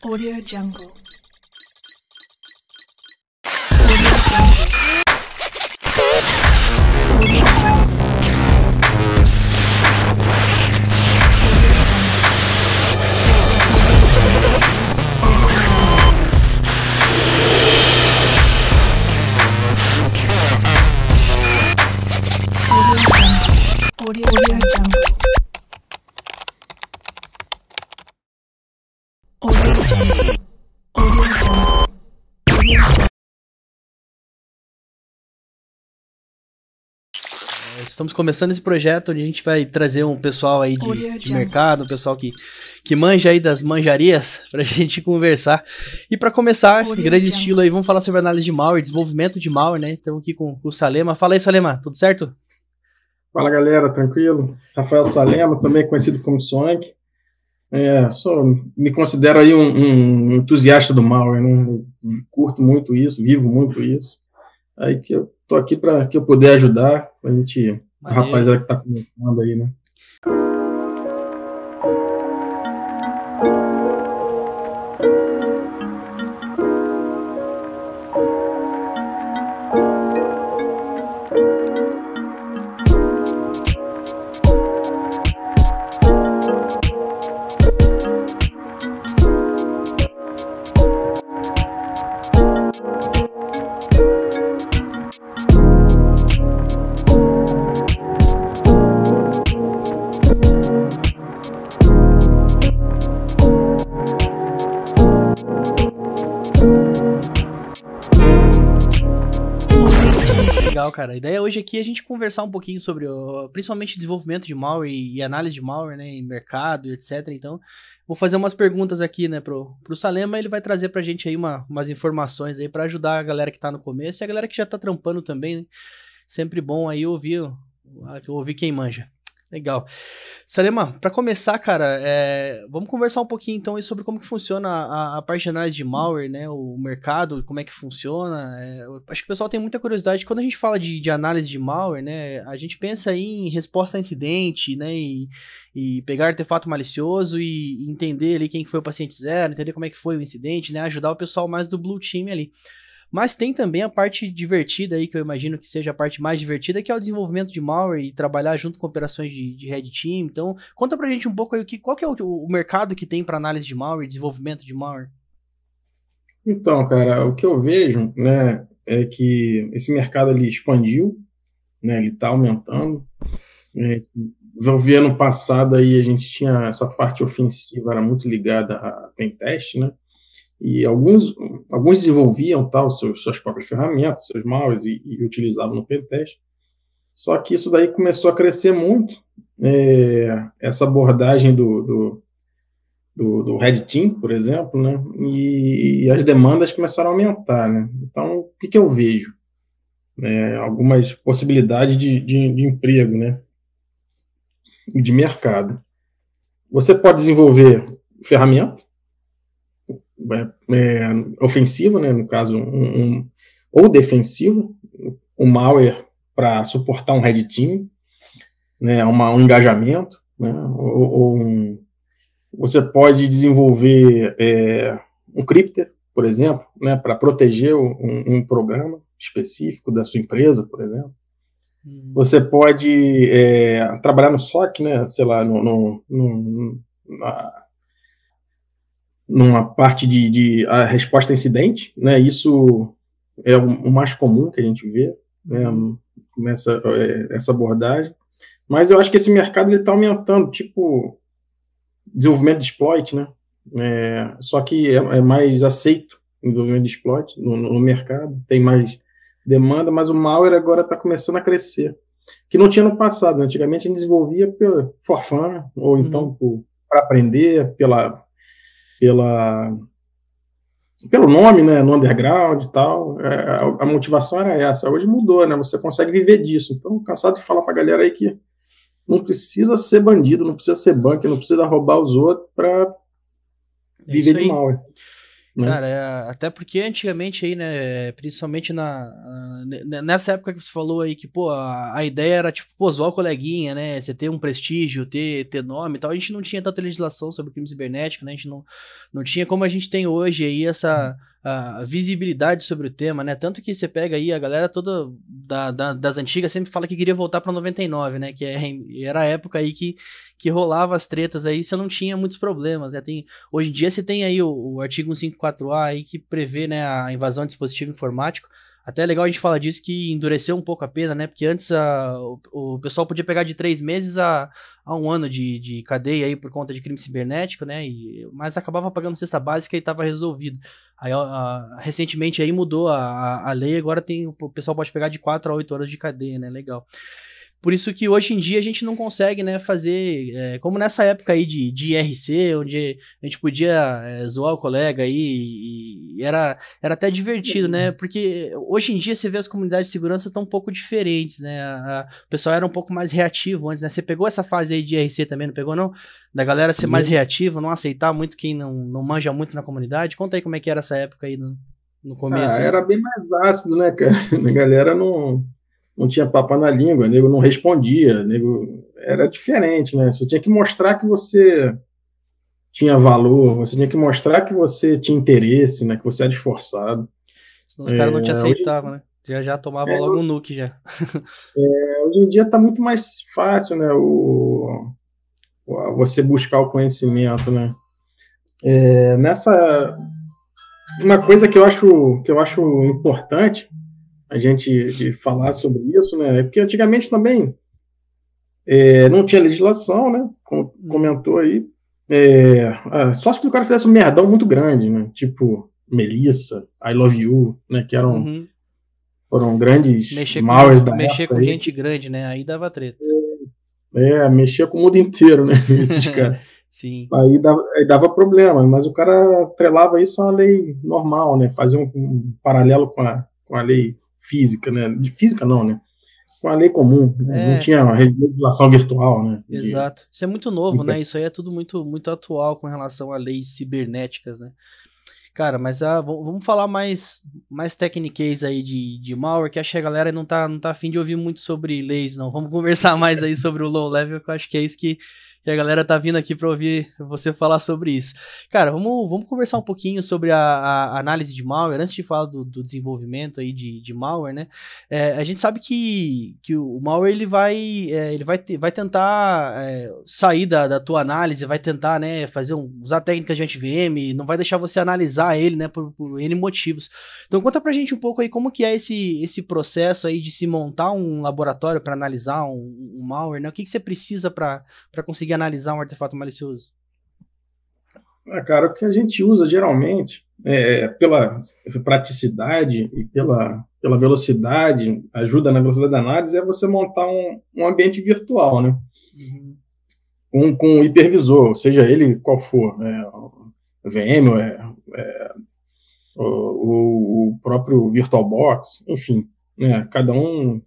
Audio Jungle. Audio Jungle. Estamos começando esse projeto onde a gente vai trazer um pessoal aí de mercado, um pessoal que manja aí das manjarias pra gente conversar. E para começar, em grande estilo aí, vamos falar sobre análise de malware, desenvolvimento de malware, né? Estamos aqui com o Salema. Fala aí, Salema, tudo certo? Fala, galera, tranquilo? Rafael Salema, também conhecido como Sonic. Me considero aí um entusiasta do malware, né? Curto muito isso, vivo muito isso. Aí que eu tô aqui para que eu puder ajudar a gente, a rapaziada que tá começando aí, né? Legal, cara. A ideia hoje aqui é a gente conversar um pouquinho sobre, principalmente desenvolvimento de malware e análise de malware, né, em mercado e etc. Então, vou fazer umas perguntas aqui, né, pro Salema, ele vai trazer pra gente aí umas informações aí pra ajudar a galera que tá no começo e a galera que já tá trampando também, né? Sempre bom aí ouvir quem manja. Legal. Salema, para começar, cara, vamos conversar um pouquinho então aí sobre como que funciona a parte de análise de malware, né, o mercado, como é que funciona. Acho que o pessoal tem muita curiosidade. Quando a gente fala de análise de malware, né, a gente pensa aí em resposta a incidente, né, e pegar artefato malicioso e entender ali quem foi o paciente zero, entender como é que foi o incidente, né, ajudar o pessoal mais do blue team ali. Mas tem também a parte divertida aí, que eu imagino que seja a parte mais divertida, que é o desenvolvimento de malware e trabalhar junto com operações de Red Team. Então, conta pra gente um pouco aí qual que é o mercado que tem para análise de malware e desenvolvimento de malware. Então, cara, o que eu vejo, né, é que esse mercado ele expandiu, né, ele tá aumentando. Eu vi ano passado aí a gente tinha essa parte ofensiva, era muito ligada a pentest, né? E alguns desenvolviam suas próprias ferramentas, seus malwares e utilizavam no pentest. Só que isso daí começou a crescer muito, essa abordagem do Red Team, por exemplo, né? E as demandas começaram a aumentar, né? Então, o que eu vejo? Algumas possibilidades de emprego, né? E de mercado. Você pode desenvolver ferramenta, ofensiva, né, no caso, ou defensiva, um malware para suportar um red team, né, um engajamento, né, você pode desenvolver um crypter, por exemplo, né, para proteger um programa específico da sua empresa, por exemplo. Você pode trabalhar no SOC, né, sei lá, numa parte de a resposta a incidente, né? Isso é o mais comum que a gente vê, né? Começa essa abordagem. Mas eu acho que esse mercado está aumentando, tipo desenvolvimento de exploit, né? Só que é mais aceito o desenvolvimento de exploit no mercado, tem mais demanda, mas o malware agora está começando a crescer, que não tinha no passado, né? Antigamente a gente desenvolvia for fun, ou então para aprender, pelo nome, né, no underground e tal, a motivação era essa. Hoje mudou, né, você consegue viver disso. Então, cansado de falar pra galera aí que não precisa ser bandido, não precisa ser bunker, não precisa roubar os outros para viver de malware. né? Cara, até porque antigamente aí, né, principalmente nessa época que você falou aí que, pô, a ideia era, tipo, pô, zoar o coleguinha, né, você ter um prestígio, ter nome e tal, a gente não tinha tanta legislação sobre crime cibernético, né, a gente não tinha como a gente tem hoje aí essa a visibilidade sobre o tema, né, tanto que você pega aí a galera toda das antigas sempre fala que queria voltar pra 99, né, que era a época aí que rolava as tretas aí, você não tinha muitos problemas, né, hoje em dia você tem aí o artigo 154A aí que prevê, né, a invasão de dispositivo informático. Até é legal a gente falar disso, que endureceu um pouco a pena, né? Porque antes o pessoal podia pegar de 3 meses a 1 ano de cadeia aí por conta de crime cibernético, né? Mas acabava pagando cesta básica e estava resolvido. Aí, recentemente aí mudou a lei, agora o pessoal pode pegar de 4 a 8 anos de cadeia, né? Legal. Por isso que hoje em dia a gente não consegue, né, fazer, como nessa época aí de IRC, onde a gente podia zoar o colega aí, e era até divertido, né, porque hoje em dia você vê as comunidades de segurança tão um pouco diferentes, né, o pessoal era um pouco mais reativo antes, né, você pegou essa fase aí de IRC também, não pegou não? Da galera ser mais reativa, não aceitar muito quem não manja muito na comunidade? Conta aí como é que era essa época aí no começo. Era bem mais ácido, né, cara? A galera não tinha papo na língua, o nego não respondia, nego era diferente, né? Você tinha que mostrar que você tinha valor, você tinha que mostrar que você tinha interesse, né? Que você era esforçado. Senão os caras não te aceitavam, né? Já tomava logo um nuke já. Hoje em dia está muito mais fácil, né? Você buscar o conhecimento, né? Uma coisa que eu acho importante a gente falar sobre isso, né? Porque antigamente também não tinha legislação, né? Como comentou aí. Só se o cara fizesse um merdão muito grande, né? Tipo Melissa, I Love You, né? Que foram grandes malwares da época. Mexer com gente grande, né? Aí dava treta. Mexia com o mundo inteiro, né? Esses caras. Sim. Aí dava problema, mas o cara atrelava isso a uma lei normal, né? Fazia um paralelo com a lei física, né? De física não, né? Com a lei comum, né? Não tinha regulação virtual, né? Exato. Isso é muito novo, né? Isso aí é tudo muito, muito atual com relação a leis cibernéticas, né? Cara, mas vamos falar mais techniquez aí de malware, que acho que a galera não tá afim de ouvir muito sobre leis, não. Vamos conversar mais aí sobre o low level, que eu acho que é isso que a galera tá vindo aqui para ouvir você falar sobre isso. Cara, vamos conversar um pouquinho sobre a análise de malware, antes de falar do desenvolvimento aí de malware, né? A gente sabe que o malware ele vai tentar sair da tua análise, vai tentar, né, usar técnicas de anti-VM, não vai deixar você analisar ele, né, por N motivos. Então conta pra gente um pouco aí como que é esse processo aí de se montar um laboratório para analisar um malware, né? O que você precisa para conseguir analisar um artefato malicioso? Cara, o que a gente usa geralmente pela praticidade e pela velocidade, ajuda na velocidade da análise, é você montar um ambiente virtual, né? Com um hipervisor, seja ele qual for, VM, o próprio VirtualBox, enfim, né? Cada um.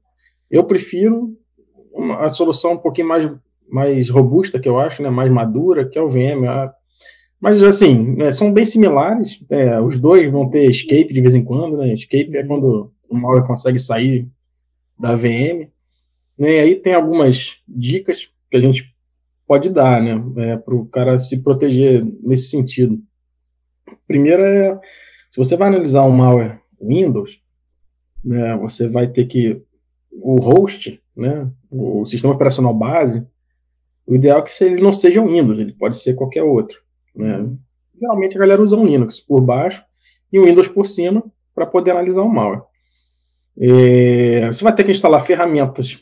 Eu prefiro a solução um pouquinho mais robusta, que eu acho, né, mais madura, que é o VM. Mas, assim, são bem similares. Os dois vão ter escape de vez em quando, né? Escape é quando o malware consegue sair da VM. Né? E aí tem algumas dicas que a gente pode dar, né, para o cara se proteger nesse sentido. Primeiro se você vai analisar um malware Windows, né, você vai ter que o host, né, o sistema operacional base, o ideal é que ele não seja um Windows, ele pode ser qualquer outro, né? Geralmente a galera usa um Linux por baixo e um Windows por cima para poder analisar o malware. Você vai ter que instalar ferramentas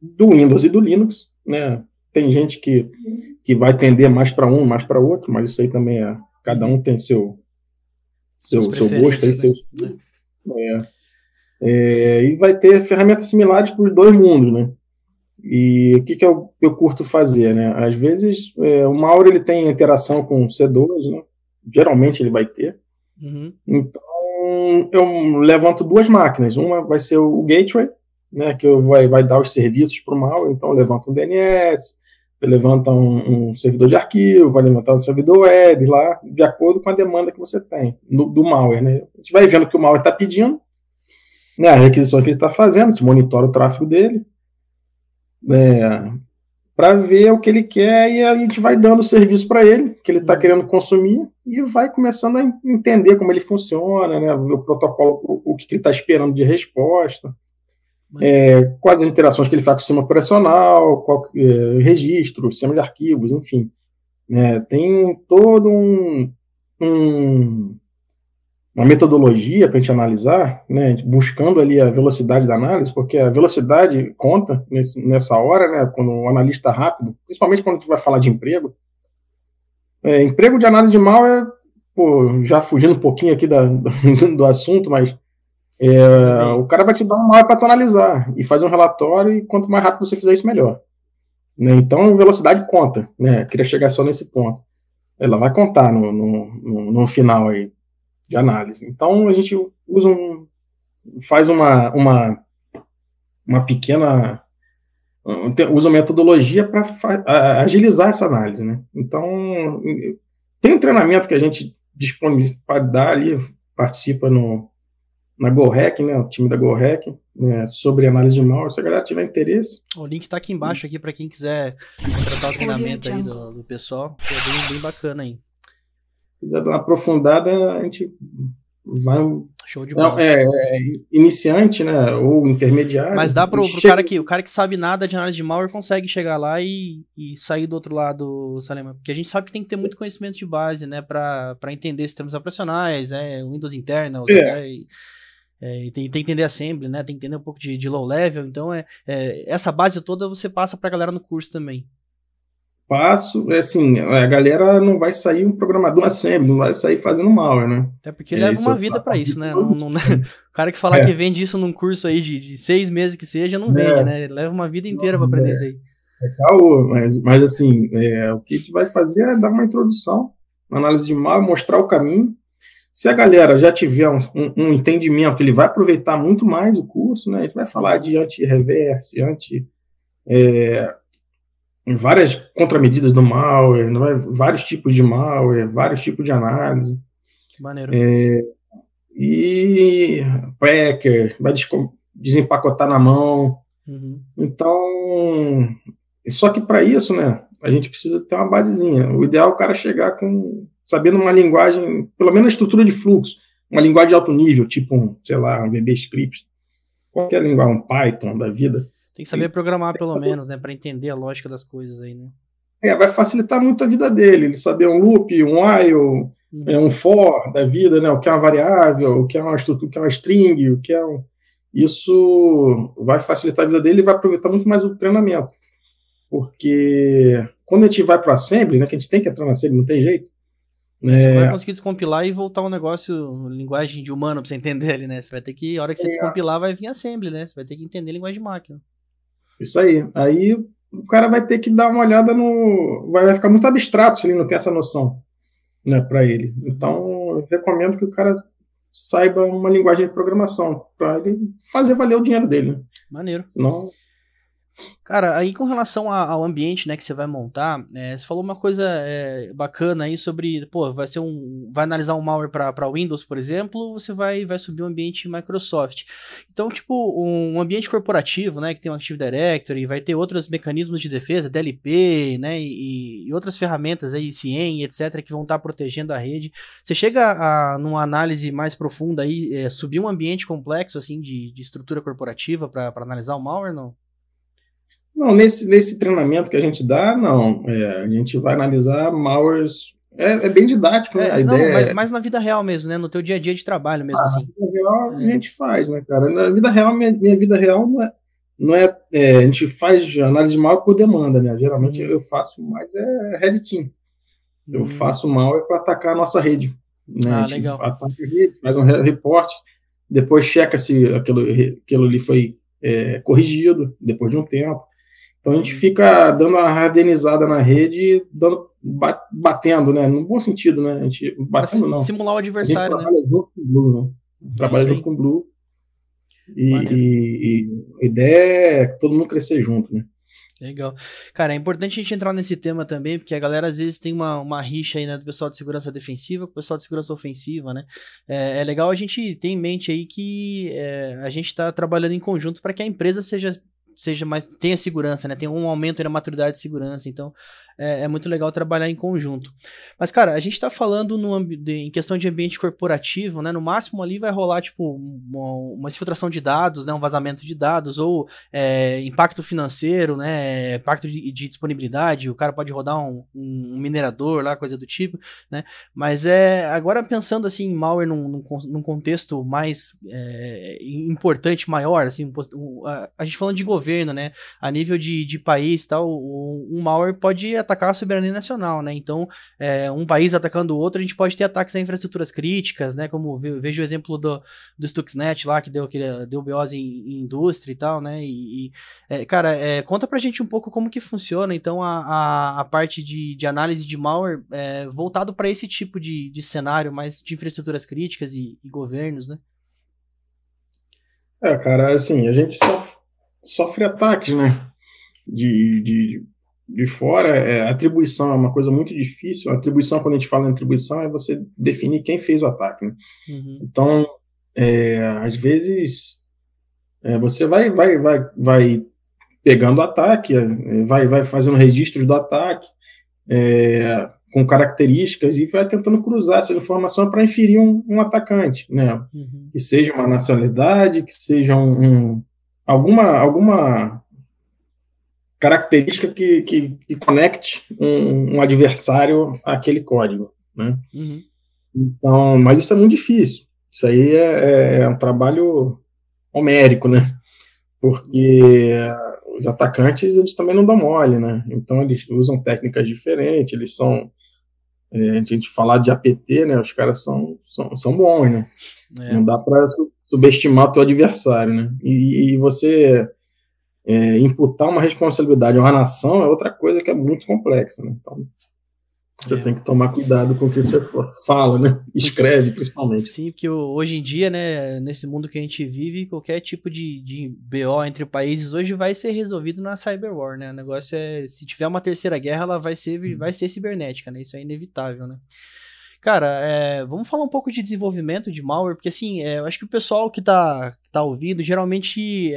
do Windows e do Linux, né? Tem gente que vai tender mais para um, mais para outro, mas isso aí também cada um tem seu gosto aí, né? E vai ter ferramentas similares para os dois mundos, né? E o que eu curto fazer, né? Às vezes, o malware ele tem interação com C2, né? Geralmente ele vai ter. Então, eu levanto duas máquinas. Uma vai ser o gateway, né? Que vai dar os serviços para o malware. Então, eu levanto um DNS, Você levanta um servidor de arquivo, vai levantar um servidor web lá, de acordo com a demanda que você tem do malware, né? A gente vai vendo o que o malware está pedindo, né, a requisição que ele está fazendo, a gente monitora o tráfego dele, para ver o que ele quer, e a gente vai dando o serviço para ele, que ele está querendo consumir, e vai começando a entender como ele funciona, né, o protocolo, o que ele está esperando de resposta, quais as interações que ele faz com o sistema operacional, registro, sistema de arquivos, enfim. Tem todo uma metodologia para a gente analisar, né, buscando ali a velocidade da análise, porque a velocidade conta nessa hora, né, quando o analista rápido, principalmente quando a gente vai falar de emprego. Emprego de análise de malware, já fugindo um pouquinho aqui do assunto, mas o cara vai te dar um malware para tu analisar e fazer um relatório, e quanto mais rápido você fizer isso, melhor. Né, então, velocidade conta, né, queria chegar só nesse ponto. Ela vai contar no final aí de análise. Então, a gente faz uma pequena, usa metodologia para agilizar essa análise, né? Então, tem um treinamento que a gente disponibiliza para dar ali, participa na GoHack, né? O time da GoHack, né, sobre análise de malware. Se a galera tiver interesse. O link tá aqui embaixo aqui para quem quiser contratar o treinamento aí do pessoal. É bem bacana aí. Se quiser dar uma aprofundada, a gente vai. Show de bola. Iniciante, né? Ou intermediário. Mas dá pro o cara que sabe nada de análise de malware consegue chegar lá e sair do outro lado, Salema. Porque a gente sabe que tem que ter muito conhecimento de base, né? Pra entender sistemas operacionais, Windows internals, tem que entender assembly, né? Tem que entender um pouco de low level. Então, essa base toda você passa pra galera no curso também. Passo, assim, a galera não vai sair um programador assembly, não vai sair fazendo malware, né? Até porque leva uma vida pra isso, né? O cara que falar que vende isso num curso aí de 6 meses que seja, não vende, né? Leva uma vida inteira pra aprender isso aí. Caô, mas assim, o que a gente vai fazer é dar uma introdução, uma análise de malware, mostrar o caminho. Se a galera já tiver um entendimento, ele vai aproveitar muito mais o curso, né? A gente vai falar de anti-reverse, várias contramedidas do malware, vários tipos de malware, vários tipos de análise. Que maneiro. E packer, vai desempacotar na mão. Uhum. Então, só que para isso, né, a gente precisa ter uma basezinha. O ideal é o cara chegar sabendo uma linguagem, pelo menos a estrutura de fluxo, uma linguagem de alto nível, tipo um VB-script, qualquer linguagem, um Python da vida. Tem que saber programar, pelo menos, né? Para entender a lógica das coisas aí, né? Vai facilitar muito a vida dele. Ele saber um loop, um while, um for da vida, né? O que é uma variável, o que é uma estrutura, o que é uma string, o que é Isso vai facilitar a vida dele e vai aproveitar muito mais o treinamento. Porque quando a gente vai para o assembly, né? Que a gente tem que entrar no assembly, não tem jeito. Você vai conseguir descompilar e voltar um negócio, linguagem de humano pra você entender ali, né? Você vai ter que, a hora que você descompilar, vai vir assembly, né? Você vai ter que entender linguagem de máquina. Isso aí. Aí o cara vai ter que dar uma olhada vai ficar muito abstrato se ele não tem essa noção, né, para ele. Então, eu recomendo que o cara saiba uma linguagem de programação para ele fazer valer o dinheiro dele, né? Maneiro. Senão... Cara, aí com relação ao ambiente, né, que você vai montar, você falou uma coisa bacana aí sobre, vai analisar um malware para Windows, por exemplo, você vai subir um ambiente Microsoft. Então, tipo, um ambiente corporativo, né, que tem um Active Directory, vai ter outros mecanismos de defesa, DLP, né, e outras ferramentas aí, CIEM, etc, que vão estar protegendo a rede. Você chega numa análise mais profunda aí, subir um ambiente complexo, assim, de estrutura corporativa para analisar o malware, não? Não, nesse treinamento que a gente dá, não. A gente vai analisar malwares. É bem didático, né? A ideia mas na vida real mesmo, né? No teu dia a dia de trabalho mesmo, assim. Na vida real a gente faz, né, cara? Na vida real, minha vida real não é a gente faz análise de malware por demanda, né? Geralmente eu faço mais Red Team. Eu faço malware para atacar a nossa rede. Né? Legal. Ataca a rede, faz um reporte, depois checa se aquilo ali foi corrigido depois de um tempo. Então a gente fica dando uma hardenizada na rede, batendo, né? No bom sentido, né? A gente batendo não. Simular o adversário, a gente trabalha junto com o Blue, né? Trabalha junto com o Blue. E a ideia é todo mundo crescer junto, né? Legal. Cara, é importante a gente entrar nesse tema também, porque a galera às vezes tem uma rixa aí, né, do pessoal de segurança defensiva com o pessoal de segurança ofensiva, né? É legal a gente ter em mente aí que a gente está trabalhando em conjunto para que a empresa seja mais, tenha segurança, né? Tem um aumento aí na maturidade de segurança, então é muito legal trabalhar em conjunto. Mas, cara, a gente tá falando em questão de ambiente corporativo, né? No máximo ali vai rolar, tipo, uma exfiltração de dados, né? Um vazamento de dados, ou impacto financeiro, né? Impacto de disponibilidade, o cara pode rodar um minerador lá, coisa do tipo, né? Mas agora pensando assim em malware num contexto mais importante, maior, assim, a gente falando de governo, né? A nível de país, tal, um malware pode atacar a soberania nacional, né? Então, um país atacando o outro, a gente pode ter ataques a infraestruturas críticas, né? Como vejo o exemplo do Stuxnet lá, que deu BOs em indústria e tal, né? Cara, conta pra gente um pouco como que funciona, então, a parte de análise de malware voltado para esse tipo de cenário, mais de infraestruturas críticas e governos, né? Cara, assim, a gente sofre ataques, né? De fora, a atribuição é uma coisa muito difícil. A atribuição, quando a gente fala em atribuição, é você definir quem fez o ataque, né? Uhum. Então, às vezes, você vai pegando o ataque, vai fazendo registros do ataque, com características, e vai tentando cruzar essa informação para inferir um atacante, né? Uhum. Que seja uma nacionalidade, que seja alguma característica que conecte um adversário àquele código, né? Uhum. Então, mas isso é muito difícil. Isso aí é um trabalho homérico, né? Porque os atacantes, eles também não dão mole, né? Então, eles usam técnicas diferentes, eles são... a gente falar de APT, né? Os caras são bons, né? Não dá para subestimar o teu adversário, né? E você... imputar uma responsabilidade a uma nação é outra coisa que é muito complexa, né? Então, você tem que tomar cuidado com o que você fala, né? Escreve, principalmente. Sim, porque hoje em dia, né, nesse mundo que a gente vive, qualquer tipo de BO entre países hoje vai ser resolvido na cyberwar, né? O negócio se tiver uma terceira guerra, ela vai ser cibernética, né? Isso é inevitável, né? Cara, vamos falar um pouco de desenvolvimento de malware, porque assim, eu acho que o pessoal que tá ouvindo geralmente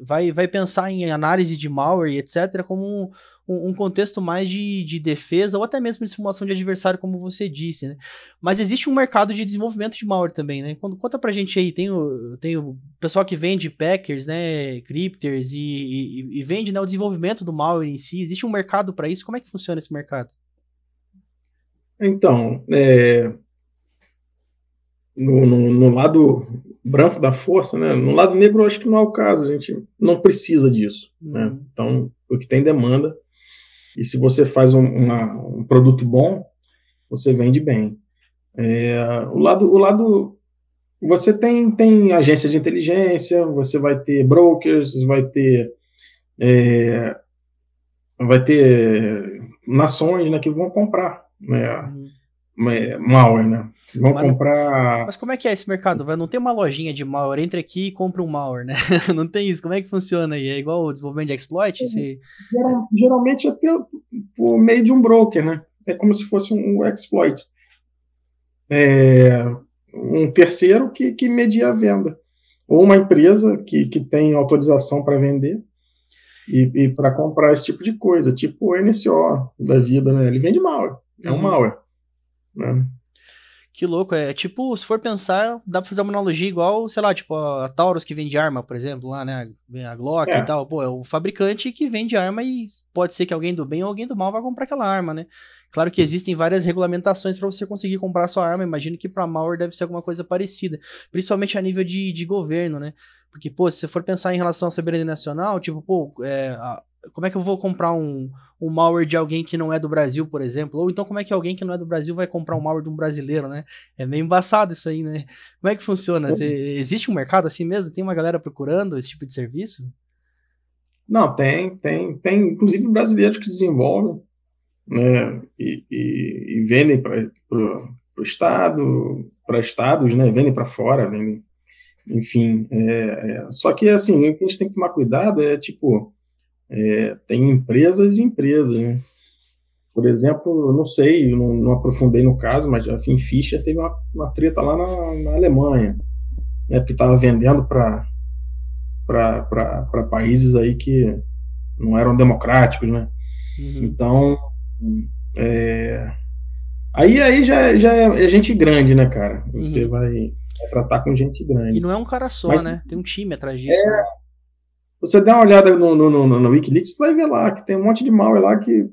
vai pensar em análise de malware e etc. como um contexto mais de defesa ou até mesmo de simulação de adversário, como você disse, né? Mas existe um mercado de desenvolvimento de malware também, né? Conta pra gente aí, tem o pessoal que vende packers, né, crypters e vende, né, o desenvolvimento do malware em si. Existe um mercado para isso? Como é que funciona esse mercado? Então, no lado branco da força, né? No lado negro, eu acho que não é o caso, a gente não precisa disso, né? Então, o que tem demanda, e se você faz um produto bom, você vende bem. O lado você tem agência de inteligência, você vai ter brokers, vai ter nações, né, que vão comprar, né, malware, né? Vão comprar. Mas como é que é esse mercado? Não tem uma lojinha de malware, entra aqui e compra um malware, né? Não tem isso. Como é que funciona aí? É igual o desenvolvimento de exploit? Geralmente é por meio de um broker, né? É como se fosse um exploit. Um terceiro que media a venda. Ou uma empresa que tem autorização para vender e para comprar esse tipo de coisa, tipo o NSO da vida, né? Ele vende malware. É um malware, né? Que louco, tipo, se for pensar, dá pra fazer uma analogia igual, sei lá, tipo, a Taurus que vende arma, por exemplo, lá, né, a Glock e tal, pô, é o fabricante que vende arma e pode ser que alguém do bem ou alguém do mal vai comprar aquela arma, né? Claro que existem várias regulamentações para você conseguir comprar a sua arma, imagino que para malware deve ser alguma coisa parecida, principalmente a nível de governo, né? Porque, pô, se você for pensar em relação à soberania nacional, tipo, pô, como é que eu vou comprar um malware de alguém que não é do Brasil, por exemplo? Ou então como é que alguém que não é do Brasil vai comprar um malware de um brasileiro, né? É meio embaçado isso aí, né? Como é que funciona? Existe um mercado assim mesmo? Tem uma galera procurando esse tipo de serviço? Não, tem inclusive brasileiros que desenvolvem, né, e vendem para o Estado, para estados, né, vendem para fora, enfim. Só que, assim, o que a gente tem que tomar cuidado é, tipo, Tem empresas e empresas, né? Por exemplo, eu não sei, não aprofundei no caso, mas a Finfischer teve uma treta lá na Alemanha, né? Porque estava vendendo para países aí que não eram democráticos, né? Uhum. Então, aí já é gente grande, né, cara? Você Uhum. vai tratar com gente E grande. não é um cara só, Mas né? Tem um time atrás disso, né? você dá uma olhada no Wikileaks, você vai ver lá que tem um monte de malware lá que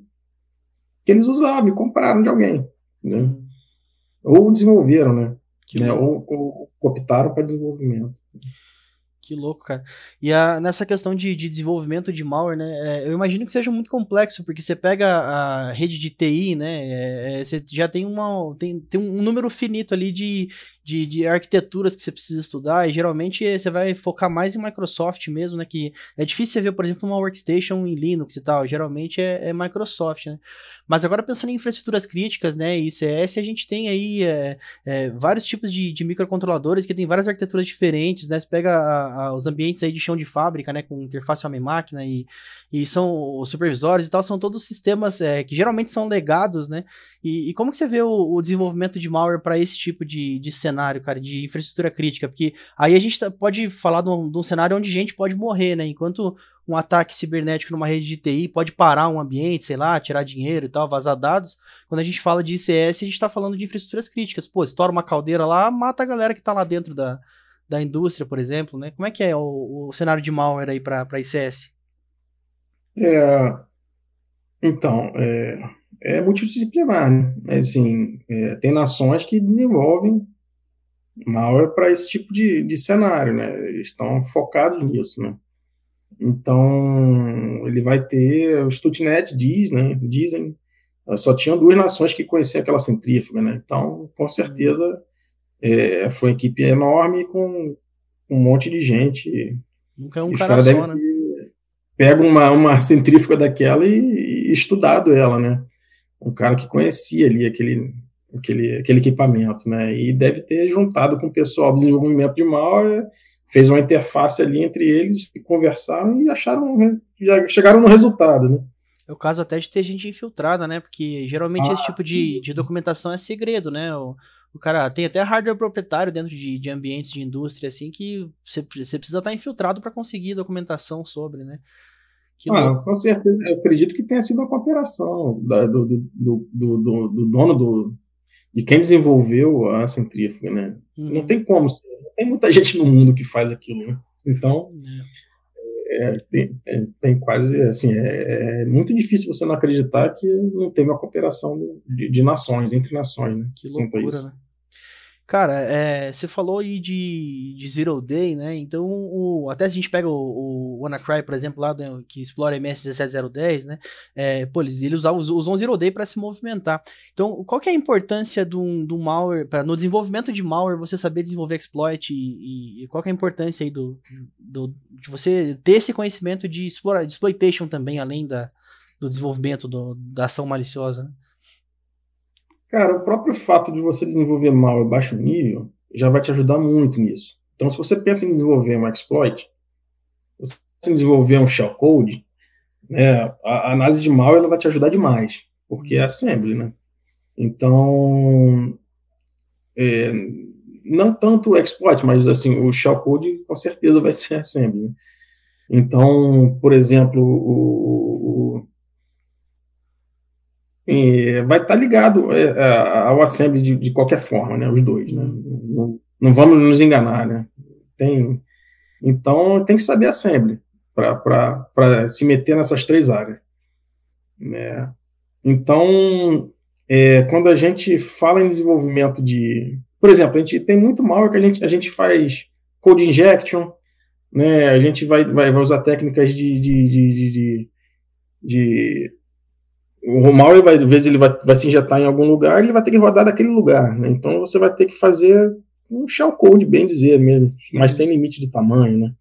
eles usavam e compraram de alguém, né? Uhum. Ou desenvolveram, né? Que louco. Ou optaram para desenvolvimento. Que louco, cara. E nessa questão de desenvolvimento de malware, né? Eu imagino que seja muito complexo, porque você pega a rede de TI, né? Você já tem tem um número finito ali de arquiteturas que você precisa estudar, e geralmente você vai focar mais em Microsoft mesmo, né? Que é difícil você ver, por exemplo, uma workstation em Linux e tal. Geralmente é Microsoft, né? Mas agora pensando em infraestruturas críticas, né? E ICS, a gente tem aí vários tipos de microcontroladores que tem várias arquiteturas diferentes, né? Você pega os ambientes aí de chão de fábrica, né? Com interface homem-máquina e são os supervisores e tal, são todos sistemas que geralmente são legados, né? E como que você vê o desenvolvimento de malware para esse tipo de cenário, cara, de infraestrutura crítica? Porque aí a gente pode falar de um cenário onde gente pode morrer, né? Enquanto um ataque cibernético numa rede de TI pode parar um ambiente, sei lá, tirar dinheiro e tal, vazar dados. Quando a gente fala de ICS, a gente está falando de infraestruturas críticas. Pô, estoura uma caldeira lá, mata a galera que está lá dentro da indústria, por exemplo, né? Como é que é o cenário de malware aí para ICS? É, então, é multidisciplinar, né? Assim, tem nações que desenvolvem malware para esse tipo de cenário, né? Eles estão focados nisso, né? Então, ele vai ter, o Stuxnet dizem, só tinham duas nações que conheciam aquela centrífuga, né? Então, com certeza, foi uma equipe enorme com um monte de gente, Nunca é um e os cara caras só, devem né? ter pego uma centrífuga daquela e estudado ela, né? Um cara que conhecia ali aquele equipamento, né? E deve ter juntado com o pessoal do desenvolvimento de malware, fez uma interface ali entre eles, e conversaram e já chegaram no resultado, né? É o caso até de ter gente infiltrada, né? Porque geralmente esse Ah, tipo sim. de documentação é segredo, né? O cara tem até hardware proprietário dentro de ambientes de indústria, assim, que você precisa estar infiltrado para conseguir documentação sobre, né? Que louco. Com certeza. Eu acredito que tenha sido uma cooperação do dono de quem desenvolveu a centrífuga, né? Não Uhum. tem como, não tem muita gente no mundo que faz aquilo, né? Então, tem quase, assim, é muito difícil você não acreditar que não teve uma cooperação de nações, entre nações, né? Que Quanto a loucura, isso. né? Cara, você falou aí de Zero Day, né? Então, até se a gente pega o WannaCry, por exemplo, lá que explora MS17010, né? Pô, ele usam o Zero Day para se movimentar. Então, qual que é a importância do malware, no desenvolvimento de malware, você saber desenvolver exploit e qual que é a importância aí de você ter esse conhecimento de exploitation também, além do desenvolvimento da ação maliciosa, né? Cara, o próprio fato de você desenvolver mal a baixo nível já vai te ajudar muito nisso. Então, se você pensa em desenvolver um exploit, você pensa em desenvolver um shellcode, né, a análise de mal ela vai te ajudar demais, porque é assembly, né? Então, é, não tanto o exploit, mas assim, o shellcode com certeza vai ser assembly, né? Então, por exemplo, vai estar ligado ao assembly de qualquer forma, né? Os dois, né? Uhum. Não vamos nos enganar, né? Então, tem que saber assembly para se meter nessas três áreas, né? Então, quando a gente fala em desenvolvimento por exemplo, a gente tem muito malware que a gente faz code injection, né? A gente vai usar técnicas de o malware, às vezes, ele vai se injetar em algum lugar, ele vai ter que rodar daquele lugar, né? Então, você vai ter que fazer um shellcode, bem dizer mesmo, mas sem limite de tamanho, né?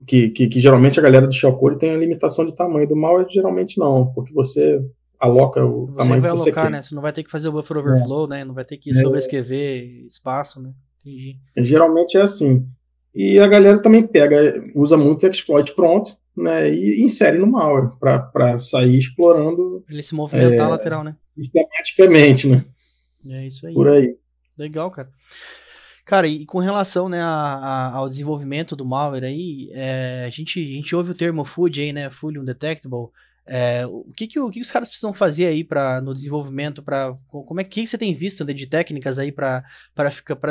Que geralmente a galera do shellcode tem a limitação de tamanho. Do malware, geralmente não, porque você aloca o Você que tamanho vai que você alocar, quer. né? Você não vai ter que fazer o buffer overflow, né? Não vai ter que sobrescrever espaço, né? Entendi. Geralmente é assim. E a galera também usa muito exploit pronto, né, e insere no malware para sair explorando. Ele se movimentar lateral, né? Sistematicamente, né? É isso aí. Por aí. Legal, cara. Cara, e com relação, né, ao desenvolvimento do malware aí, a gente ouve o termo FUD aí, né, Fully Undetectable. O que os caras precisam fazer aí no desenvolvimento, como é que você tem visto, né, de técnicas aí para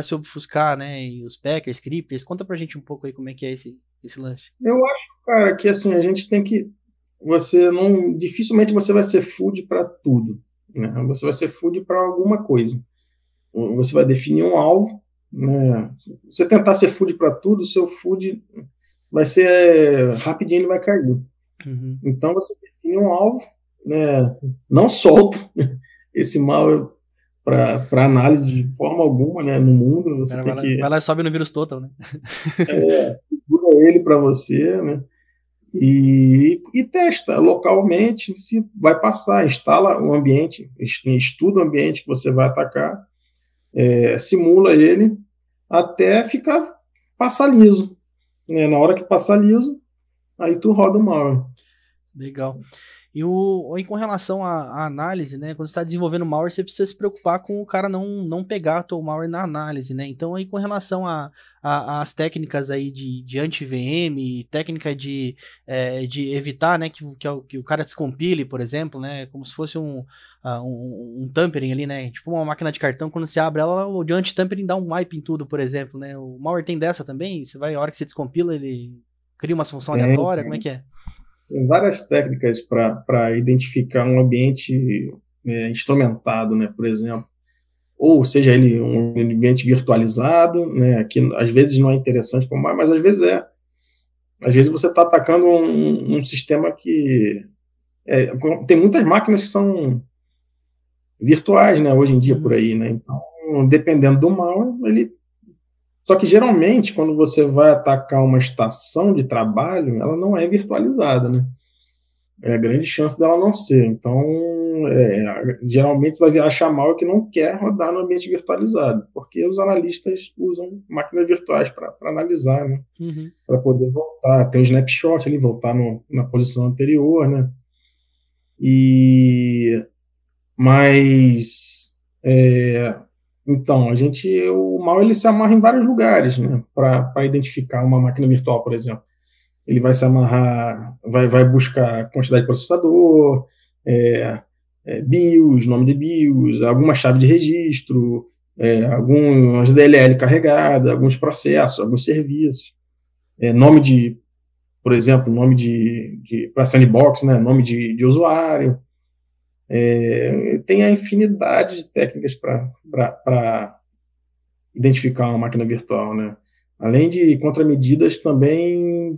se obfuscar, né, e os packers, scripters? Conta pra gente um pouco aí como é que é esse lance. Eu acho, cara, que assim, a gente tem que, dificilmente você vai ser FUD para tudo, né? Você vai ser FUD para alguma coisa. Você vai definir um alvo, né? Se você tentar ser FUD para tudo, o seu FUD vai ser rapidinho, ele vai cair. Uhum. Então você define um alvo, né? Não solta esse malware para análise de forma alguma, né? No mundo você Cara, tem vai lá e sobe no vírus total, né? Segura ele para você, né? E testa localmente se vai passar, instala o ambiente, estuda o ambiente que você vai atacar, simula ele até passar liso, né? Na hora que passar liso, aí tu roda o malware. Legal. E com relação à análise, né? Quando você está desenvolvendo malware, você precisa se preocupar com o cara não pegar o malware na análise, né? Então, aí com relação às técnicas aí de anti-VM, técnica de evitar, né, que o cara descompile, por exemplo, né? Como se fosse um tampering ali, né? Tipo uma máquina de cartão, quando você abre ela, o de anti-tampering dá um wipe em tudo, por exemplo, né? O malware tem dessa também? A hora que você descompila, ele cria uma função aleatória? Como é que é? Tem várias técnicas para identificar um ambiente instrumentado, né, por exemplo. Ou seja, ele um ambiente virtualizado, né, que às vezes não é interessante, mas às vezes é. Às vezes você está atacando um sistema que... tem muitas máquinas que são virtuais, né, hoje em dia, por aí, né? Então, dependendo do malware, ele... Só que, geralmente, quando você vai atacar uma estação de trabalho, ela não é virtualizada, né? É a grande chance dela não ser. Então, geralmente vai achar malware que não quer rodar no ambiente virtualizado, porque os analistas usam máquinas virtuais para analisar, né? Uhum. Para poder voltar. Tem um snapshot ali, voltar na posição anterior, né? Mas... então, o malware ele se amarra em vários lugares, né, para identificar uma máquina virtual, por exemplo. Ele vai se amarrar, vai buscar quantidade de processador, BIOS, nome de BIOS, alguma chave de registro, algumas DLL carregada, alguns processos, alguns serviços, por exemplo, nome para sandbox, né, nome de usuário. Tem a infinidade de técnicas para identificar uma máquina virtual, né? Além de contramedidas também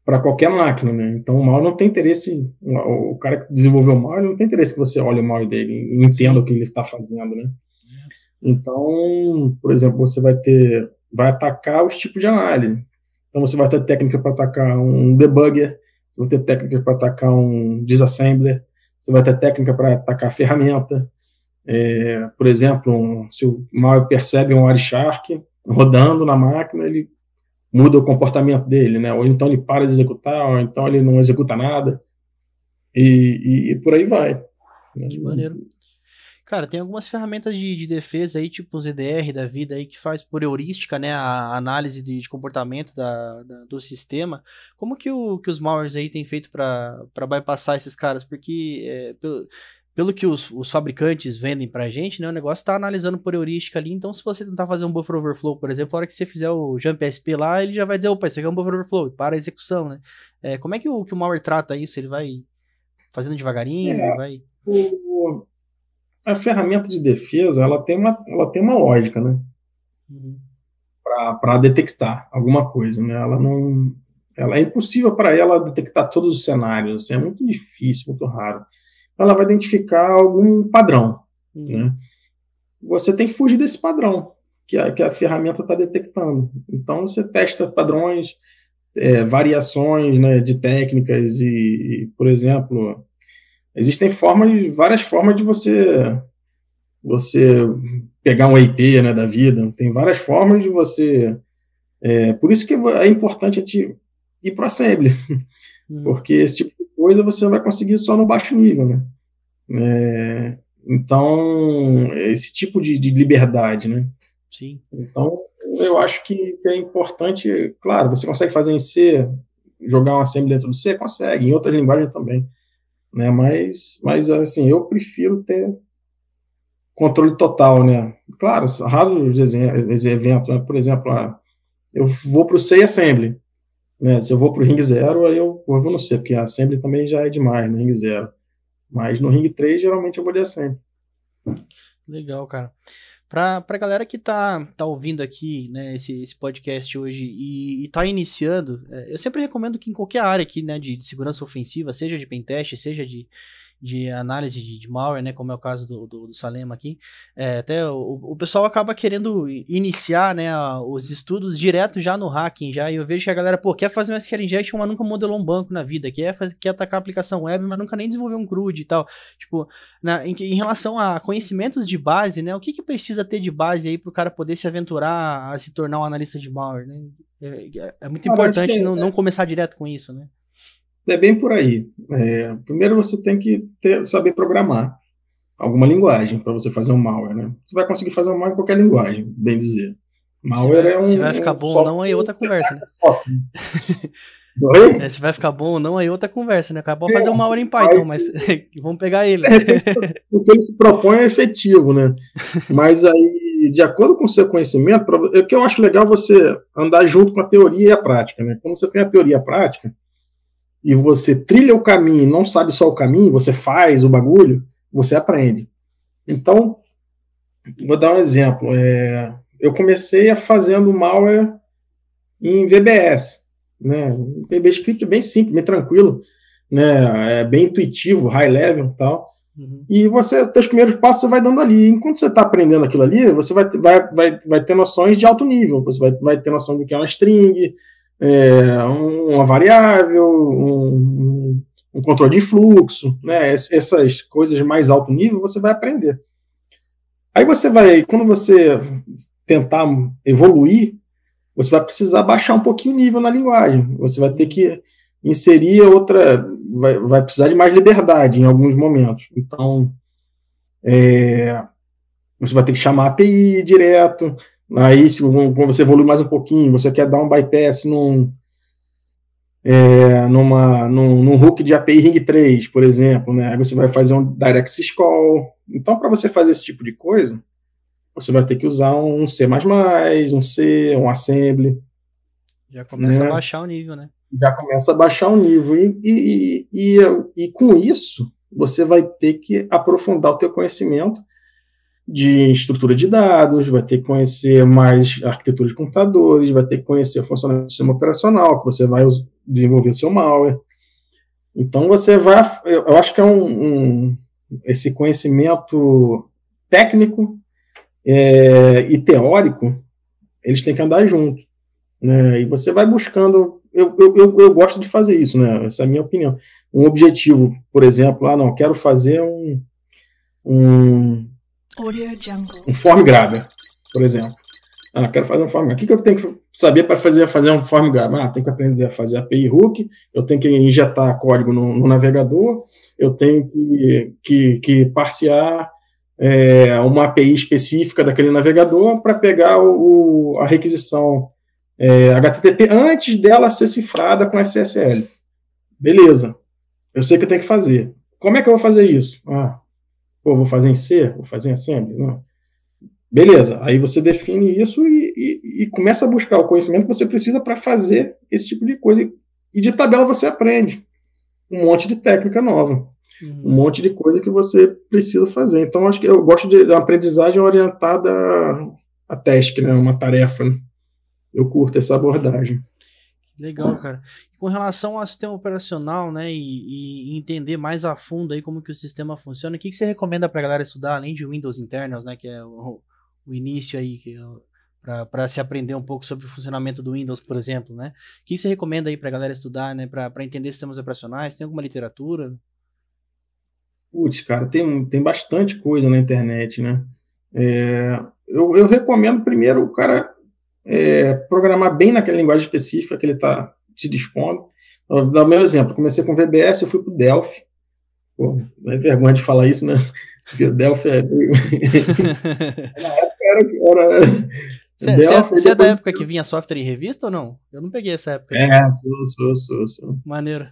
para qualquer máquina, né? Então o malware não tem interesse, o cara que desenvolveu o malware não tem interesse que você olhe o malware dele e entenda o que ele está fazendo, né? Então, por exemplo, você vai atacar os tipos de análise. Então você vai ter técnica para atacar um debugger, você vai ter técnica para atacar um disassembler, você vai ter técnica para atacar a ferramenta. Por exemplo, se o malware percebe um Wireshark rodando na máquina, ele muda o comportamento dele, né? Ou então ele para de executar, ou então ele não executa nada. E por aí vai. Que maneiro. Cara, tem algumas ferramentas de defesa aí, tipo os EDR da vida aí, que faz por heurística, né, a análise de comportamento do sistema. Como que os malwares aí têm feito para bypassar esses caras? Porque pelo que os fabricantes vendem pra gente, né, o negócio tá analisando por heurística ali, então se você tentar fazer um buffer overflow, por exemplo, a hora que você fizer o jump SP lá, ele já vai dizer, opa, isso aqui é um buffer overflow, para a execução, né? Como é que o malware trata isso? Ele vai fazendo devagarinho, vai... A ferramenta de defesa, ela tem uma lógica, né? Uhum. Para detectar alguma coisa, né? Ela é impossível para ela detectar todos os cenários, assim, é muito difícil, muito raro. Ela vai identificar algum padrão, né? Você tem que fugir desse padrão que a ferramenta está detectando. Então você testa padrões, variações, né, de técnicas e, por exemplo, existem várias formas de você pegar um IP, né, da vida. Tem várias formas de você Por isso que é importante a gente ir para o assembly, porque esse tipo de coisa você vai conseguir só no baixo nível, né? Então, esse tipo de liberdade, né? Sim. Então, eu acho que é importante, claro, você consegue fazer em C, jogar um assembly dentro do C? Consegue, em outras linguagens também, né? Mas assim, eu prefiro ter controle total, né? Claro, raros eventos, né? Por exemplo, eu vou para o C Assembly, né? Se eu vou para o Ring 0, aí eu vou no C, porque a Assembly também já é demais no Ring 0. Mas no Ring 3, geralmente eu vou de Assembly. Legal, cara. Pra galera que tá ouvindo aqui, né, esse podcast hoje e tá iniciando, eu sempre recomendo que em qualquer área aqui, né, de segurança ofensiva, seja de pentest, seja de análise de malware, né, como é o caso do Salema aqui, até o pessoal acaba querendo iniciar, né, os estudos direto já no hacking, já, e eu vejo que a galera, quer fazer um SQL injection, mas nunca modelou um banco na vida, quer atacar a aplicação web, mas nunca nem desenvolveu um CRUD e tal, tipo, em relação a conhecimentos de base, né, o que precisa ter de base aí pro cara poder se aventurar a se tornar um analista de malware, né, é muito importante não começar direto com isso, né. É bem por aí. Primeiro você tem que saber programar alguma linguagem para você fazer um malware, né? Você vai conseguir fazer um malware em qualquer linguagem, bem dizer. Malware se vai ficar bom ou não, aí é outra conversa, né? Oi? Se vai ficar bom ou não, aí é outra conversa, né? Acabou fazer um malware em Python, mas vamos pegar ele. O que ele se propõe é efetivo, né? Mas aí, de acordo com o seu conhecimento, o que eu acho legal você andar junto com a teoria e a prática, né? Quando você tem a teoria e a prática, e você trilha o caminho e não sabe só o caminho, você faz o bagulho, você aprende. Então, vou dar um exemplo. Eu comecei fazendo malware em VBS, né? VBScript é bem simples, bem tranquilo, né? É bem intuitivo, high level e tal. Uhum. E os primeiros passos você vai dando ali. Enquanto você está aprendendo aquilo ali, você vai ter noções de alto nível. Você vai ter noção do que é uma string, uma variável, um controle de fluxo, né? Essas coisas de mais alto nível você vai aprender. Aí quando você tentar evoluir, você vai precisar baixar um pouquinho o nível na linguagem. Você vai ter que inserir vai precisar de mais liberdade em alguns momentos. Então, você vai ter que chamar a API direto. Aí, quando você evolui mais um pouquinho, você quer dar um bypass num hook de API Ring 3, por exemplo, né? Aí você vai fazer um direct syscall. Então, para você fazer esse tipo de coisa, você vai ter que usar um C++, um C, um assembly. Já começa a baixar o nível, né? Já começa a baixar o nível. E com isso, você vai ter que aprofundar o teu conhecimento de estrutura de dados, vai ter que conhecer mais arquitetura de computadores, vai ter que conhecer o funcionamento do sistema operacional, que você vai desenvolver o seu malware. Então você vai, eu acho que esse conhecimento técnico e teórico, eles têm que andar junto, né? E você vai buscando, eu gosto de fazer isso, né? Essa é a minha opinião. Um objetivo, por exemplo, quero fazer um form grabber, por exemplo. Quero fazer um form grabber. O que eu tenho que saber para fazer um form grabber? Tenho que aprender a fazer API hook, eu tenho que injetar código no navegador, eu tenho que parsear uma API específica daquele navegador para pegar a requisição HTTP antes dela ser cifrada com SSL. Beleza. Eu sei que eu tenho que fazer. Como é que eu vou fazer isso? Vou fazer em C? Vou fazer em Assembly? Não. Beleza. Aí você define isso e começa a buscar o conhecimento que você precisa para fazer esse tipo de coisa. E de tabela você aprende um monte de técnica nova. Um monte de coisa que você precisa fazer. Então, acho que eu gosto de aprendizagem orientada a task, né? Uma tarefa. Né? Eu curto essa abordagem. Legal, cara. Com relação ao sistema operacional, né, e entender mais a fundo aí como que o sistema funciona, o que você recomenda pra galera estudar, além de Windows Internals, né, que é o início aí, para se aprender um pouco sobre o funcionamento do Windows, por exemplo, né? O que você recomenda aí pra galera estudar, né, pra entender sistemas operacionais? Tem alguma literatura? Putz, cara, tem bastante coisa na internet, né? Eu recomendo primeiro o cara programar bem naquela linguagem específica que ele está se dispondo. Vou dar o meu exemplo. Comecei com VBS, eu fui para o Delphi. Pô, não é vergonha de falar isso, né? Porque o Delphi na época era Você é da época que vinha software em revista ou não? Eu não peguei essa época. Sou. Maneiro.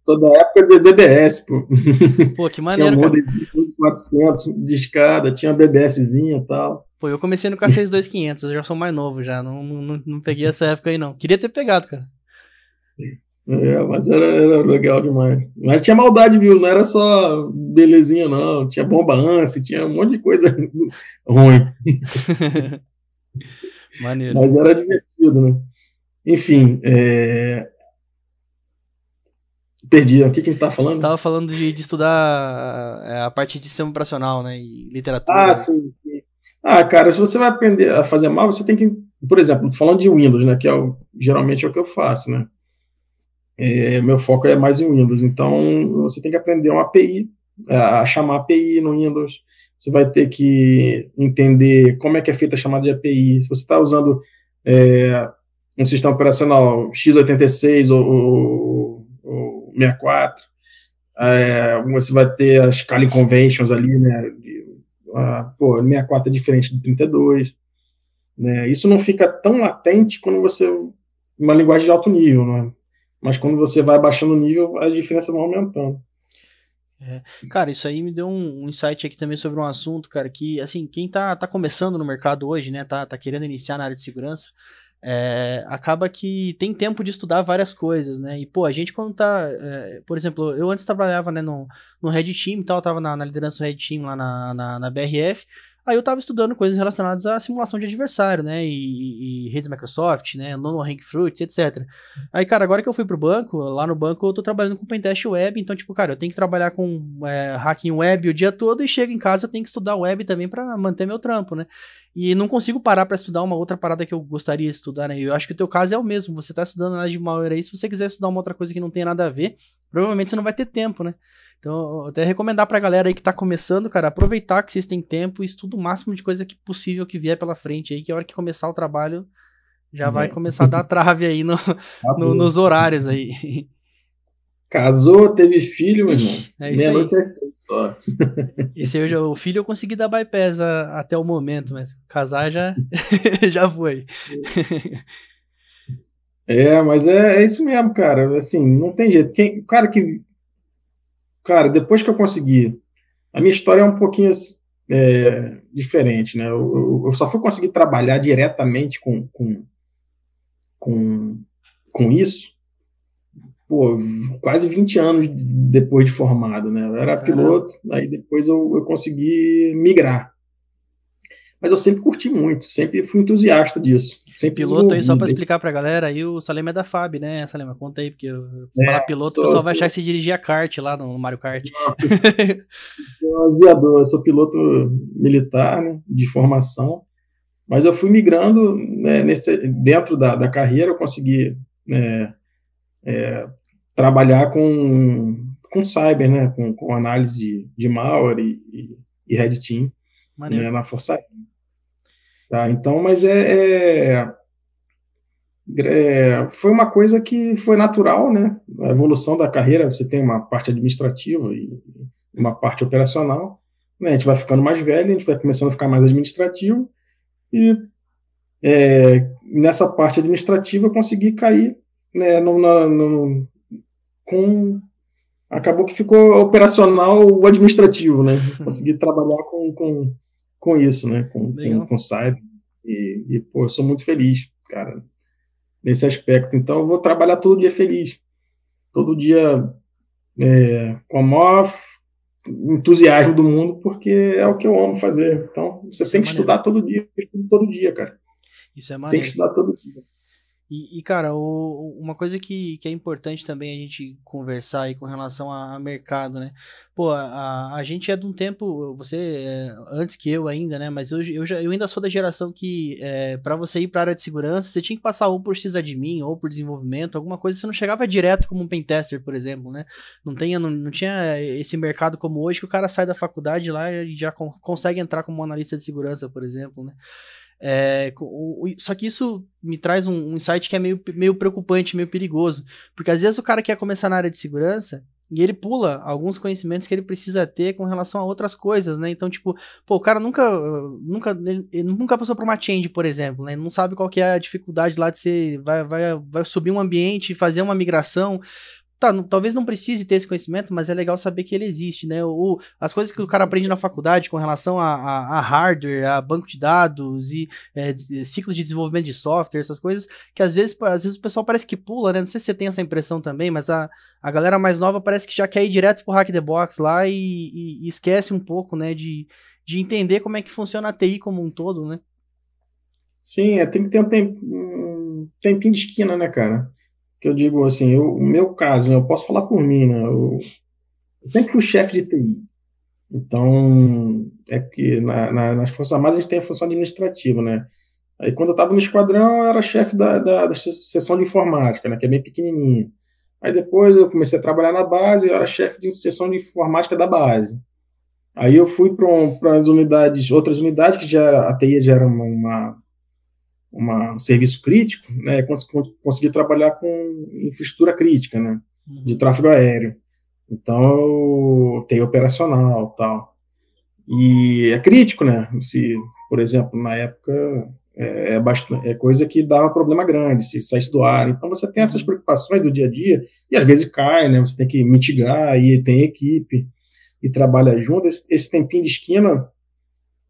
Sou da época do BBS, pô. Pô, que maneiro, tinha cara. Tinha 400 de escada, tinha BBSzinha e tal. Pô, eu comecei no K62500, eu já sou mais novo já, não peguei essa época aí não. Queria ter pegado, cara. Mas era legal demais. Mas tinha maldade, viu? Não era só belezinha, não. Tinha bomba ANSI, tinha um monte de coisa ruim. Maneiro. Mas era divertido, né? Enfim, perdi. O que a gente tá falando? Você estava falando de estudar a parte de sistema operacional, né? E literatura. Ah, sim. Cara, se você vai aprender a fazer mal, você tem que, por exemplo, falando de Windows, né? Que geralmente é o que eu faço, né? Meu foco é mais em Windows. Então, você tem que aprender uma API, a chamar API no Windows. Você vai ter que entender como é que é feita a chamada de API. Se você está usando um sistema operacional x86 ou 64, você vai ter as Kali Conventions ali, né? 64 é diferente de 32. Né? Isso não fica tão latente quando uma linguagem de alto nível, né? Mas quando você vai baixando o nível, as diferenças vão aumentando. Cara, isso aí me deu um insight aqui também sobre um assunto, cara, que, assim, quem tá começando no mercado hoje, né, tá querendo iniciar na área de segurança, acaba que tem tempo de estudar várias coisas, né, e, pô, a gente quando por exemplo, eu antes trabalhava, né, no Red Team e tal, eu tava na liderança do Red Team lá na BRF. Aí eu tava estudando coisas relacionadas à simulação de adversário, né, e redes Microsoft, né, Nono-Hang Fruits, etc. Aí, cara, agora que eu fui pro banco, lá no banco eu tô trabalhando com pentest web, então, tipo, cara, eu tenho que trabalhar com hacking web o dia todo e chego em casa eu tenho que estudar web também pra manter meu trampo, né. E não consigo parar pra estudar uma outra parada que eu gostaria de estudar, né, eu acho que o teu caso é o mesmo, você tá estudando análise de malware aí, se você quiser estudar uma outra coisa que não tem nada a ver, provavelmente você não vai ter tempo, né. Então, até recomendar pra galera aí que tá começando, cara, aproveitar que vocês têm tempo e estuda o máximo de coisa que possível que vier pela frente aí, que a hora que começar o trabalho já vai começar a dar trave aí nos horários aí. Casou, teve filho, meu irmão. É isso aí. Meia-noite é 6 só. Esse aí, o filho eu consegui dar bypass até o momento, mas casar já, já foi. Mas é isso mesmo, cara. Assim, não tem jeito. Cara, depois que eu consegui, a minha história é um pouquinho diferente, né? Eu só fui conseguir trabalhar diretamente com isso, pô, quase 20 anos depois de formado, né? Eu era piloto, aí depois eu consegui migrar. Mas eu sempre curti muito, sempre fui entusiasta disso. Sempre piloto aí, só pra explicar pra galera, aí o Salema é da FAB, né, Salema? Conta aí, porque falar piloto, o pessoal vai achar que você dirigia kart lá no Mario Kart. Sou aviador, eu sou piloto militar, né, de formação, mas eu fui migrando, né, dentro da carreira, eu consegui trabalhar com cyber, né, com análise de malware e Red Team, né, na Força Aérea. Tá, então, mas foi uma coisa que foi natural, né? A evolução da carreira, você tem uma parte administrativa e uma parte operacional, né? A gente vai ficando mais velho, a gente vai começando a ficar mais administrativo e nessa parte administrativa eu consegui cair, né, acabou que ficou operacional o administrativo, né? Consegui trabalhar com isso, né? Com cyber e pô, eu sou muito feliz, cara, nesse aspecto. Então, eu vou trabalhar todo dia feliz. Todo dia com o maior entusiasmo do mundo, porque é o que eu amo fazer. Então, você tem que estudar todo dia, cara. Isso é maneiro. Tem que estudar todo dia. E cara, uma coisa que é importante também a gente conversar aí com relação a mercado, né? Pô, a gente é de um tempo, você antes que eu ainda, né? Mas eu ainda sou da geração que para você ir para área de segurança, você tinha que passar ou por sysadmin ou por desenvolvimento, alguma coisa, você não chegava direto como um pentester, por exemplo, né? Não tinha esse mercado como hoje, que o cara sai da faculdade lá e já consegue entrar como analista de segurança, por exemplo, né? Só que isso me traz um insight que é meio preocupante, meio perigoso, porque às vezes o cara quer começar na área de segurança e ele pula alguns conhecimentos que ele precisa ter com relação a outras coisas, né? Então, tipo, pô, o cara ele nunca passou por uma change, por exemplo, né? Ele não sabe qual que é a dificuldade lá de você vai subir um ambiente, fazer uma migração. Tá, talvez não precise ter esse conhecimento, mas é legal saber que ele existe, né? As coisas que o cara aprende na faculdade com relação a hardware, a banco de dados e ciclo de desenvolvimento de software, essas coisas que às vezes o pessoal parece que pula, né? Não sei se você tem essa impressão também, mas a galera mais nova parece que já quer ir direto pro Hack the Box lá e esquece um pouco, né? De entender como é que funciona a TI como um todo, né? Sim, tem que ter um tempinho de esquina, né, cara? Que eu digo assim, o meu caso, né, eu posso falar por mim, né? Eu sempre fui chefe de TI. Então, que nas Forças Armadas a gente tem a função administrativa, né? Aí quando eu estava no esquadrão, eu era chefe da seção de informática, né? Que é bem pequenininha. Aí depois eu comecei a trabalhar na base, eu era chefe de seção de informática da base. Aí eu fui para outras unidades, que a TI já era um serviço crítico, né, consegui trabalhar com infraestrutura crítica, né, de tráfego aéreo. Então, tem operacional, tal. E é crítico, né? Se, por exemplo, na época é coisa que dava problema grande, se saísse do ar. Então, você tem essas preocupações do dia a dia e às vezes cai, né? Você tem que mitigar e tem equipe e trabalha junto. Esse tempinho de esquina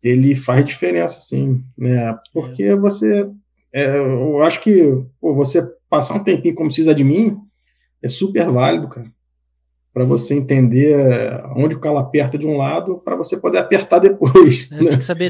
ele faz diferença, sim, né? Porque eu acho que você passar um tempinho como sysadmin é super válido, cara, para você entender onde o calo aperta de um lado, para você poder apertar depois. Né?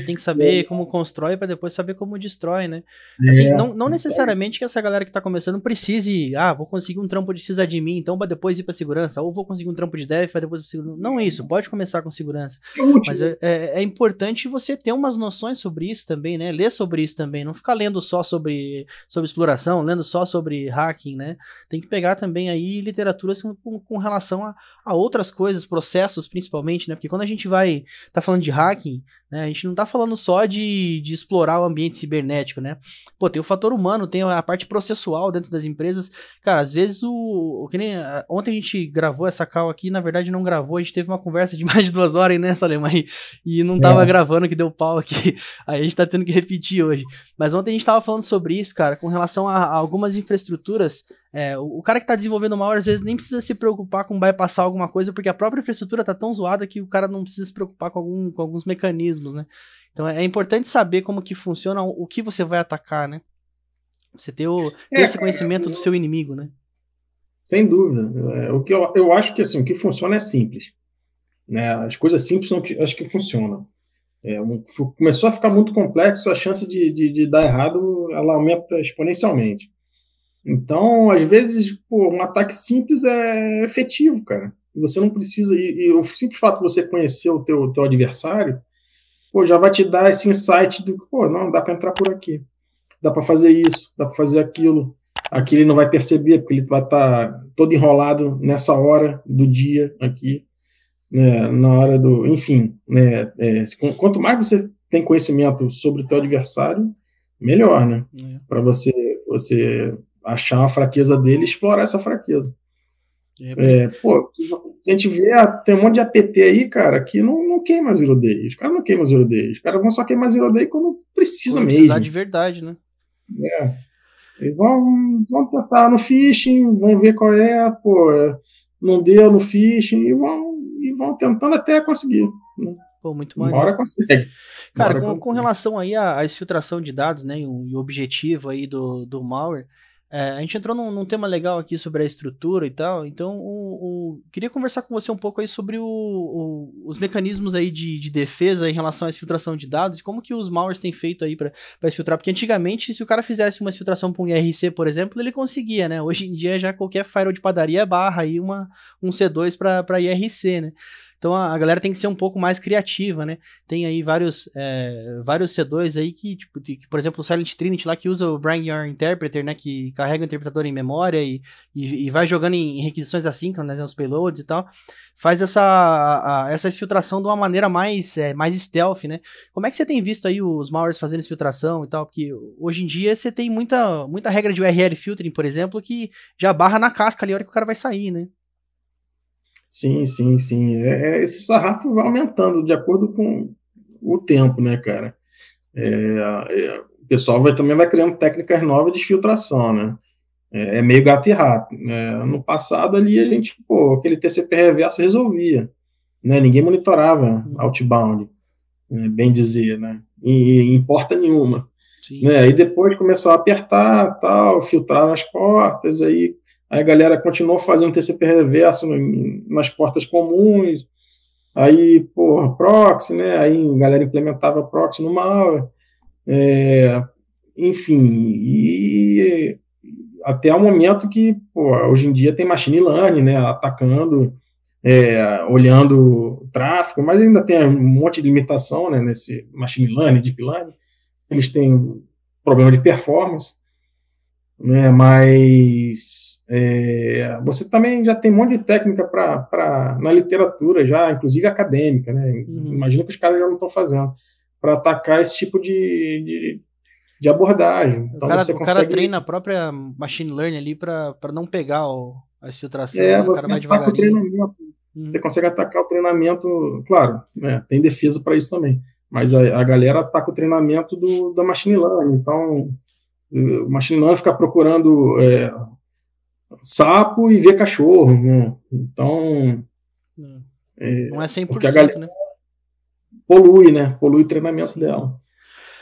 Tem que saber como constrói para depois saber como destrói, né? Assim, não necessariamente que essa galera que tá começando precise, vou conseguir um trampo de sysadmin, então para depois ir para segurança, ou vou conseguir um trampo de dev para depois ir para segurança. Não isso, pode começar com segurança. Mas é importante você ter umas noções sobre isso também, né? Ler sobre isso também, não ficar lendo só sobre exploração, lendo só sobre hacking, né? Tem que pegar também aí literaturas com relação a outras coisas, processos principalmente, né? Porque quando a gente tá falando de hacking, né? A gente não tá falando só de explorar o ambiente cibernético, né? Pô, tem o fator humano, tem a parte processual dentro das empresas. Cara, às vezes que nem ontem a gente gravou essa call aqui, na verdade não gravou, a gente teve uma conversa de mais de 2 horas, né, Salema? E não tava gravando, que deu pau aqui. Aí a gente tá tendo que repetir hoje. Mas ontem a gente tava falando sobre isso, cara, com relação a algumas infraestruturas. O cara que tá desenvolvendo malware, às vezes, nem precisa se preocupar com bypassar alguma coisa, porque a própria infraestrutura tá tão zoada que o cara não precisa se preocupar com alguns mecanismos, né? Então é importante saber como que funciona o que você vai atacar, né? Você ter esse conhecimento do seu inimigo, né? Sem dúvida. O que eu acho que assim, o que funciona é simples. Né? As coisas simples são as que funcionam. Começou a ficar muito complexo, a chance de dar errado ela aumenta exponencialmente. Então, às vezes, um ataque simples é efetivo, cara. Você não precisa... E o simples fato de você conhecer o teu adversário, já vai te dar esse insight do não, dá para entrar por aqui. Dá para fazer isso, dá para fazer aquilo. Aqui ele não vai perceber, porque ele vai estar todo enrolado nessa hora do dia aqui, né, na hora do... Enfim, né, quanto mais você tem conhecimento sobre o teu adversário, melhor, né? Para você achar a fraqueza dele e explorar essa fraqueza. Se a gente vê, tem um monte de APT aí, cara, que não queima Zero Day. Os caras não queimam Zero Day. Os caras vão só queimar Zero Day quando precisa mesmo. Precisar de verdade, né? Eles vão tentar no phishing, vão ver qual não deu no phishing e vão tentando até conseguir. Né? Pô, muito maneiro. Uma hora consegue. Cara, com relação aí à exfiltração de dados, né, e o objetivo aí do malware, a gente entrou num tema legal aqui sobre a estrutura e tal, então queria conversar com você um pouco aí sobre os mecanismos aí de defesa em relação à exfiltração de dados e como que os malwares têm feito aí para exfiltrar, porque antigamente se o cara fizesse uma exfiltração para um IRC, por exemplo, ele conseguia, né, hoje em dia já qualquer firewall de padaria barra aí um C2 para IRC, né. Então a galera tem que ser um pouco mais criativa, né? Tem aí vários C2 aí que, tipo, por exemplo, o Silent Trinity lá que usa o Bring Your Interpreter, né? Que carrega o interpretador em memória e vai jogando em requisições assíncronas, né, os payloads e tal. Faz essa exfiltração de uma maneira mais stealth, né? Como é que você tem visto aí os malwares fazendo exfiltração e tal? Porque hoje em dia você tem muita regra de URL filtering, por exemplo, que já barra na casca ali a hora que o cara vai sair, né? Sim. Esse sarrafo vai aumentando de acordo com o tempo, né, cara? O pessoal também vai criando técnicas novas de filtração, né? É meio gato e rato, né? No passado ali a gente, aquele TCP reverso resolvia, né? Ninguém monitorava outbound, bem dizer, né? E em porta nenhuma. Né? Aí depois começou a apertar, tal, filtrar as portas, aí a galera continuou fazendo TCP reverso nas portas comuns, aí, proxy, né? Aí a galera implementava proxy no malware, enfim, e até o momento que, hoje em dia tem machine learning, né? Atacando, olhando o tráfego, mas ainda tem um monte de limitação, né? Nesse machine learning, deep learning, eles têm problema de performance, né? Mas você também já tem um monte de técnica na literatura, já, inclusive acadêmica, né? Imagina que os caras já não estão fazendo para atacar esse tipo de abordagem. Então, o cara treina a própria machine learning ali para não pegar a exfiltração, né? O cara vai devagarinho. Você consegue atacar o treinamento, claro, né? Tem defesa para isso também, mas a galera ataca o treinamento da machine learning. Então, o machine learning fica procurando sapo e ver cachorro, né? Então, não é 100%, porque a galera, né? Polui o treinamento dela.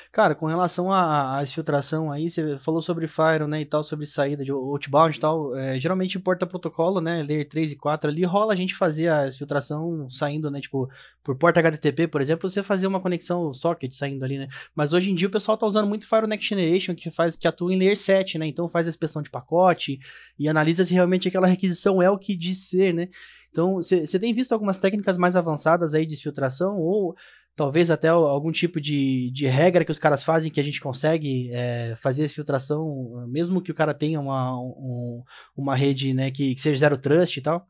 Cara, com relação à exfiltração aí, você falou sobre Firewall, né, e tal, sobre saída de outbound e tal, geralmente em porta protocolo, né, layer 3 e 4 ali, rola a gente fazer a exfiltração saindo, né, tipo, por porta HTTP, por exemplo, você fazer uma conexão socket saindo ali, né, mas hoje em dia o pessoal tá usando muito Firewall Next Generation, que atua em layer 7, né, então faz a inspeção de pacote e analisa se realmente aquela requisição é o que diz ser, né, então você tem visto algumas técnicas mais avançadas aí de exfiltração, ou talvez até algum tipo de regra que os caras fazem que a gente consegue fazer essa filtração, mesmo que o cara tenha uma rede, né, que seja zero trust e tal?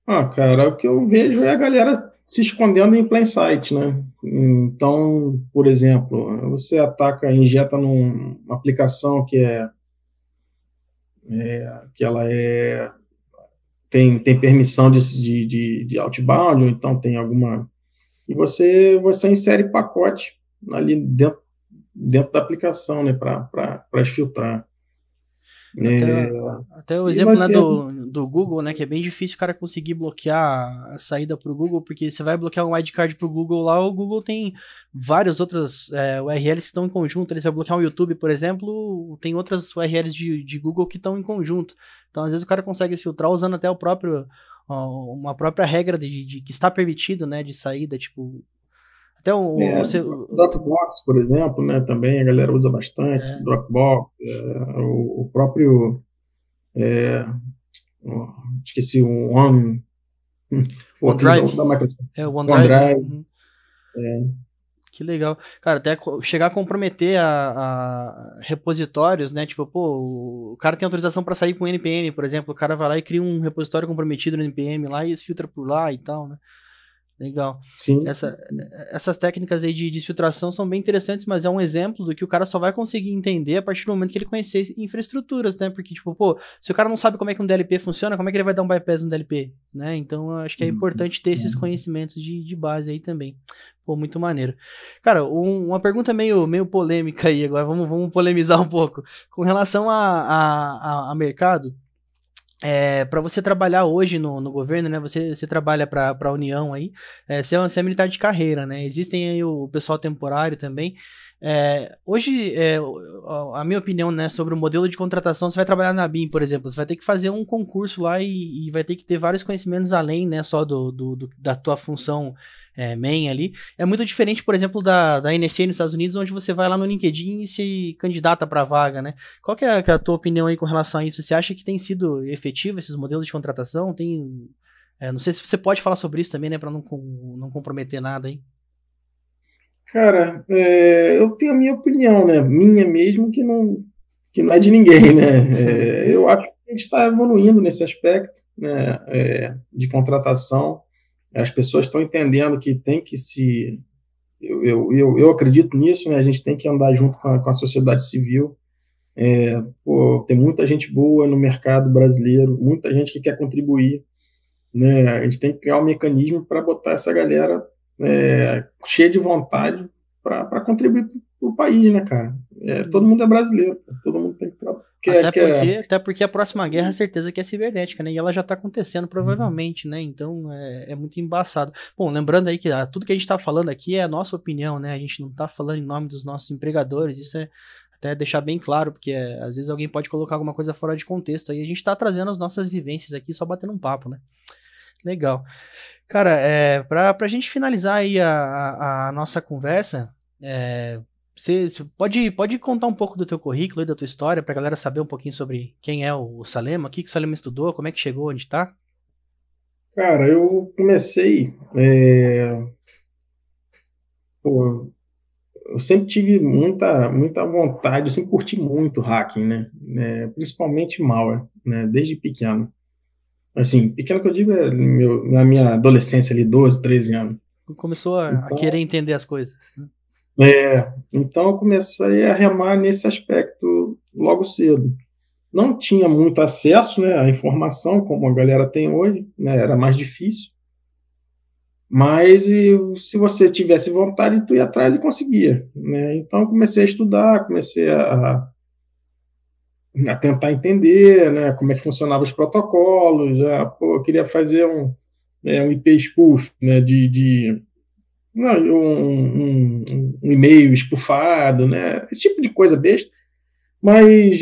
Cara, o que eu vejo é a galera se escondendo em plain sight, né? Então, por exemplo, você injeta numa aplicação que ela tem permissão de outbound, ou então tem alguma... E você insere pacote ali dentro da aplicação, né, para exfiltrar. Até o exemplo, né, do Google, né, que é bem difícil o cara conseguir bloquear a saída para o Google, porque você vai bloquear um wildcard para o Google lá, o Google tem várias outras URLs que estão em conjunto. Você vai bloquear um YouTube, por exemplo, tem outras URLs de Google que estão em conjunto. Então, às vezes o cara consegue exfiltrar usando até uma própria regra que está permitido, né, de saída, tipo... Até Dropbox, por exemplo, né, também a galera usa bastante, Dropbox, o próprio... esqueci o OneDrive. Da Microsoft. O OneDrive. Que legal. Cara, até chegar a comprometer a repositórios, né? Tipo, o cara tem autorização para sair com NPM, por exemplo. O cara vai lá e cria um repositório comprometido no NPM lá e filtra por lá e tal, né? Legal. Sim. Essas técnicas aí de filtração são bem interessantes, mas é um exemplo do que o cara só vai conseguir entender a partir do momento que ele conhecer infraestruturas, né? Porque, tipo, se o cara não sabe como é que um DLP funciona, como é que ele vai dar um bypass no DLP, né? Então, eu acho que é importante ter esses conhecimentos de base aí também. Muito maneiro. Cara, uma pergunta meio polêmica aí agora, vamos polemizar um pouco. Com relação a mercado, para você trabalhar hoje no governo, né? Você trabalha para a União aí, você é militar de carreira, né? Existem aí o pessoal temporário também. Hoje, a minha opinião, né, sobre o modelo de contratação, você vai trabalhar na BIM, por exemplo, você vai ter que fazer um concurso lá e vai ter que ter vários conhecimentos além, né, só da tua função main ali. É muito diferente, por exemplo, da NSA nos Estados Unidos, onde você vai lá no LinkedIn e se candidata para a vaga, né? Qual que é a tua opinião aí com relação a isso? Você acha que tem sido efetivo esses modelos de contratação? Não sei se você pode falar sobre isso também, né, para não comprometer nada, hein? Cara, eu tenho a minha opinião, né? Minha mesmo, que não é de ninguém, né? Eu acho que a gente está evoluindo nesse aspecto, né? De contratação. As pessoas estão entendendo que tem que se... Eu acredito nisso, né? A gente tem que andar junto com a sociedade civil. Tem muita gente boa no mercado brasileiro, muita gente que quer contribuir, né? A gente tem que criar um mecanismo para botar essa galera cheia de vontade para contribuir para o país, né, cara? Todo mundo é brasileiro, todo mundo tem que até porque a próxima guerra, certeza que é cibernética, né? E ela já está acontecendo provavelmente, né? Então é muito embaçado. Bom, lembrando aí que tudo que a gente está falando aqui é a nossa opinião, né? A gente não está falando em nome dos nossos empregadores, isso é até deixar bem claro, porque às vezes alguém pode colocar alguma coisa fora de contexto. Aí a gente está trazendo as nossas vivências aqui, só batendo um papo, né? Legal. Cara, pra gente finalizar aí a nossa conversa, você pode contar um pouco do teu currículo e da tua história, pra galera saber um pouquinho sobre quem é o Salema, o que o Salema estudou, como é que chegou, onde tá? Cara, eu comecei... eu sempre tive muita vontade, eu sempre curti muito hacking, né? Principalmente malware, né? Desde pequeno. Assim, pequeno que eu digo na minha adolescência ali, 12, 13 anos. Começou a querer entender as coisas, né? Então eu comecei a remar nesse aspecto logo cedo. Não tinha muito acesso, né, à informação como a galera tem hoje, né? Era mais difícil. Mas se você tivesse vontade, tu ia atrás e conseguia, né? Então eu comecei a estudar, comecei a tentar entender, né, como é que funcionavam os protocolos. Eu queria fazer um IP spoof, né, um e-mail espufado, né, esse tipo de coisa besta, mas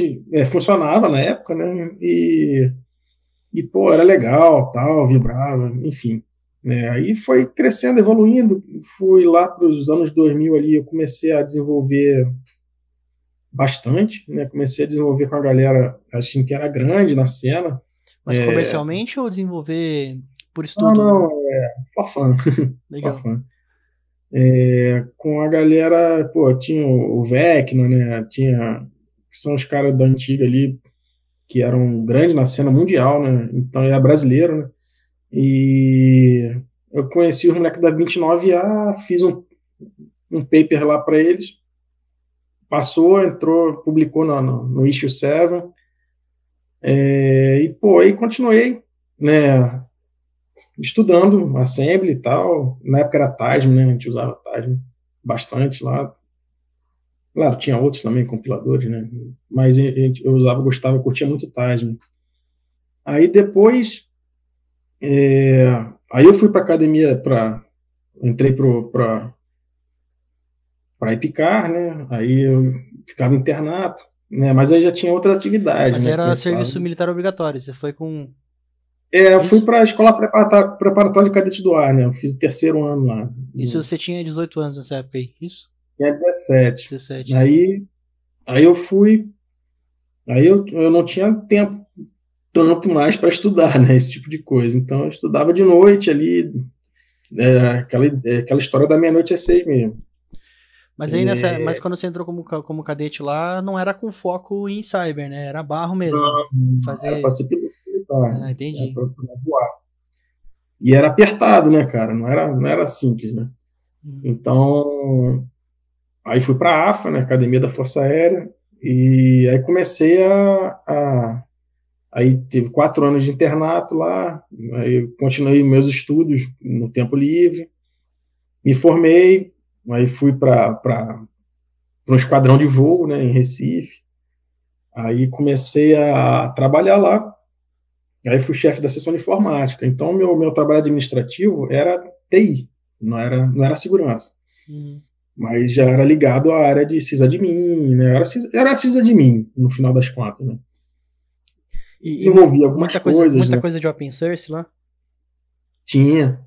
funcionava na época, né, e era legal, tal, vibrava, enfim. Aí foi crescendo, evoluindo, fui lá para os anos 2000 ali, eu comecei a desenvolver bastante, né? Comecei a desenvolver com a galera, assim, que era grande na cena. Mas comercialmente ou desenvolver por estudo? Não, for fun. Legal. For fun. Com a galera, tinha o Vecna, né? São os caras da antiga ali, que eram grandes na cena mundial, né? Então ele é brasileiro, né? E eu conheci os moleques da 29A, fiz um paper lá para eles, passou, entrou, publicou no Issue 7, aí continuei, né, estudando Assembly e tal. Na época era TASM, né, a gente usava TASM bastante lá. Claro, tinha outros também, compiladores, né, mas eu gostava, curtia muito TASM. Aí depois, aí eu fui para academia, entrei para Epicar, né? Aí eu ficava internato, né? Mas aí já tinha outra atividade. Mas né? era serviço militar obrigatório, você foi com... Eu fui para a escola preparatória de cadete do ar, né? Eu fiz o 3º ano lá. Isso você tinha 18 anos nessa época aí, isso? Tinha 17. 17. Aí eu fui... Aí eu não tinha tempo mais para estudar, né? Esse tipo de coisa. Então eu estudava de noite ali, aquela história da meia-noite às 6 mesmo. Mas aí mas quando você entrou como cadete lá, não era com foco em cyber, né? Era barro mesmo. Era para ser piloto militar. Entendi. Para voar. E era apertado, né, cara? Não era simples, né? Então, aí fui para a AFA, né, Academia da Força Aérea, e aí comecei aí tive 4 anos de internato lá, aí eu continuei meus estudos no tempo livre, me formei, aí fui para um esquadrão de voo, né, em Recife. Aí comecei a trabalhar lá. Aí fui chefe da seção de informática. Então meu trabalho administrativo era TI, não era segurança. Mas já era ligado à área de sysadmin, né? Era sysadmin no final das contas, né? E desenvolvia algumas coisas. Muita né? coisa de open source lá? Tinha.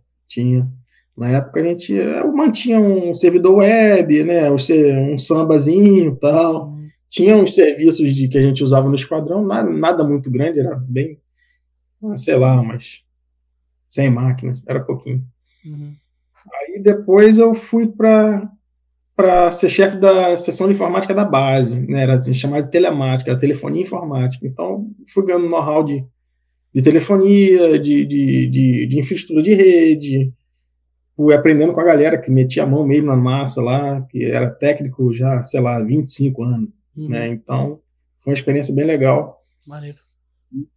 Na época a gente mantinha um servidor web, né, um sambazinho e tal. Tinha uns serviços que a gente usava no esquadrão, nada muito grande, era bem, sei lá, umas 100 máquinas, era pouquinho. Uhum. Aí depois eu fui para ser chefe da seção de informática da base, né? Era chamado de telemática, era telefonia informática. Então, fui ganhando know-how de telefonia, de infraestrutura de rede, fui aprendendo com a galera que metia a mão mesmo na massa lá, que era técnico já, sei lá, 25 anos, né? Então, foi uma experiência bem legal. Maneiro.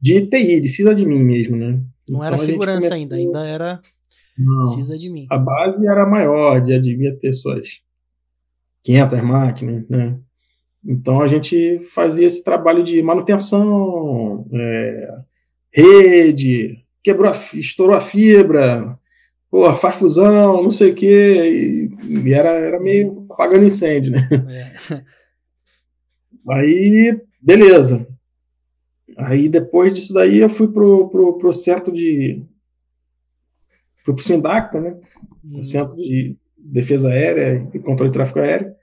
De TI, de sysadmin mesmo, né? Não era Então, a gente segurança começou... ainda era Não, sysadmin. a base era maior, já devia ter suas 500 máquinas, né? Então a gente fazia esse trabalho de manutenção, rede, estourou a fibra, porra, faz fusão, não sei o quê, e era meio apagando incêndio, né? Aí, beleza. Aí depois disso daí eu fui pro centro de... Fui pro Sindacta, né? O Centro de Defesa Aérea e Controle de Tráfego Aéreo.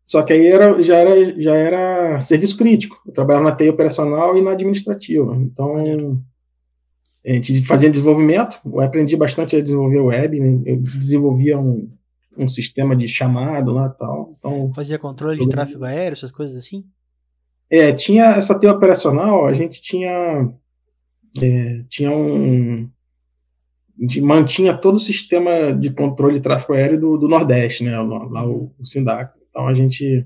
Só que aí já era serviço crítico. Eu trabalhava na TI operacional e na administrativa. Então, a gente fazia desenvolvimento. Eu aprendi bastante a desenvolver web. Né? Eu desenvolvia um sistema de chamado lá e tal. Então, fazia controle de tráfego aéreo, essas coisas assim? Tinha essa TI operacional, a gente tinha a gente mantinha todo o sistema de controle de tráfego aéreo do Nordeste, né? Lá o Sindac. Então a gente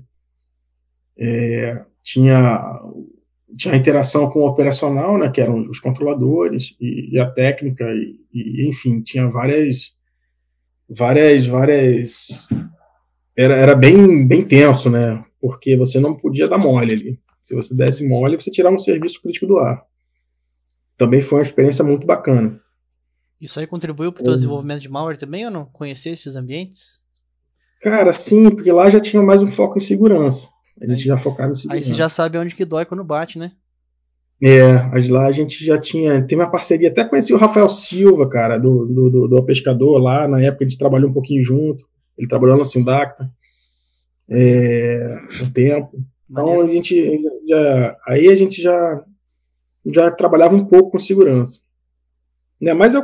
tinha a interação com o operacional, né? Que eram os controladores e a técnica e enfim, tinha várias era bem tenso, né? Porque você não podia dar mole ali. Se você desse mole, você tirava um serviço crítico do ar. Também foi uma experiência muito bacana. Isso aí contribuiu para o teu desenvolvimento de malware também ou não? Conhecer esses ambientes? Cara, sim, porque lá já tinha mais um foco em segurança. A gente já focava em segurança. Aí você já sabe onde que dói quando bate, né? Lá a gente já teve uma parceria, até conheci o Rafael Silva, cara, do Pescador lá, na época a gente trabalhou um pouquinho junto, ele trabalhou no Sindacta um tempo. Então a gente já trabalhava um pouco com segurança. Né, mas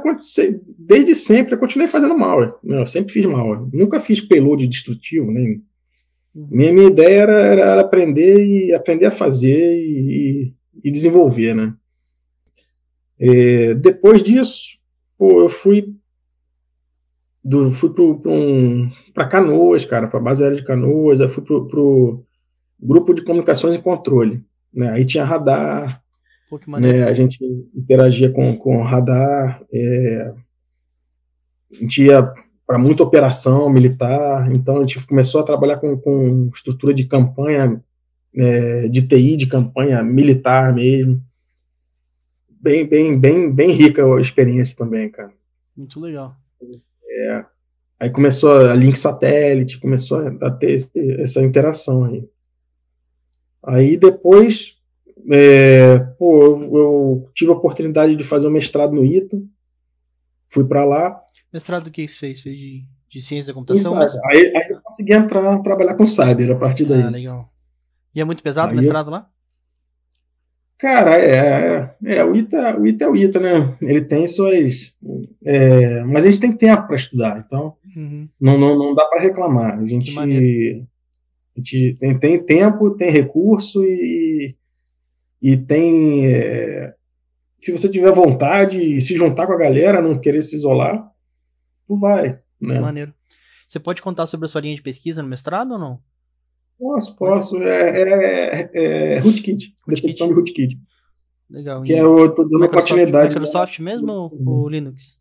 desde sempre eu continuei fazendo malware. Né, eu sempre fiz malware. Nunca fiz payload destrutivo. Né? Minha ideia era aprender a fazer e desenvolver. Né? Depois disso, eu fui para Canoas, cara, para a base aérea de Canoas. Eu fui pro grupo de comunicações e controle. Né? Aí tinha radar. Pô, que maneiro. Né, a gente interagia com radar, a gente ia para muita operação militar, então a gente começou a trabalhar com estrutura de campanha, de TI, de campanha militar mesmo. Bem rica a experiência também, cara. Muito legal. Aí começou a link satélite, começou a ter essa interação aí. Aí depois... eu tive a oportunidade de fazer um mestrado no ITA, fui para lá. Mestrado do que você fez? Fez de ciência da computação? Aí eu consegui trabalhar com cyber a partir daí. Legal. E é muito pesado o mestrado lá? Cara, o ITA é o ITA, né? Ele tem suas... mas a gente tem tempo para estudar, então não dá para reclamar. A gente tem tempo, tem recurso e tem... se você tiver vontade e se juntar com a galera, não querer se isolar, tu vai. Né? Maneiro. Você pode contar sobre a sua linha de pesquisa no mestrado ou não? Posso. Rootkit. Definição de Rootkit. Legal. Que eu tô dando continuidade. Microsoft mesmo ou Linux?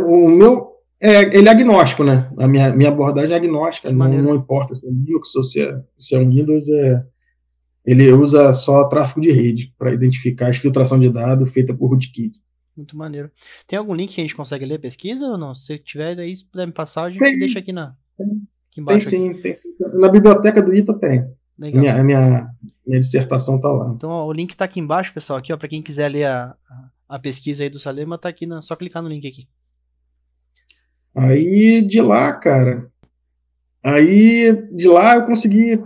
O meu... ele é agnóstico, né? A minha abordagem é agnóstica. Não importa se é Linux ou se é um Windows, ele usa só tráfego de rede para identificar a exfiltração de dados feita por rootkit. Muito maneiro. Tem algum link que a gente consegue ler a pesquisa ou não? Se tiver, daí se puder me passar, a gente deixa aqui embaixo. Tem sim. Na biblioteca do ITA tem. Legal. Minha dissertação tá lá. Então, ó, o link tá aqui embaixo, pessoal, aqui, ó, para quem quiser ler a pesquisa aí do Salema, tá aqui, só clicar no link aqui. Aí, de lá, cara, eu consegui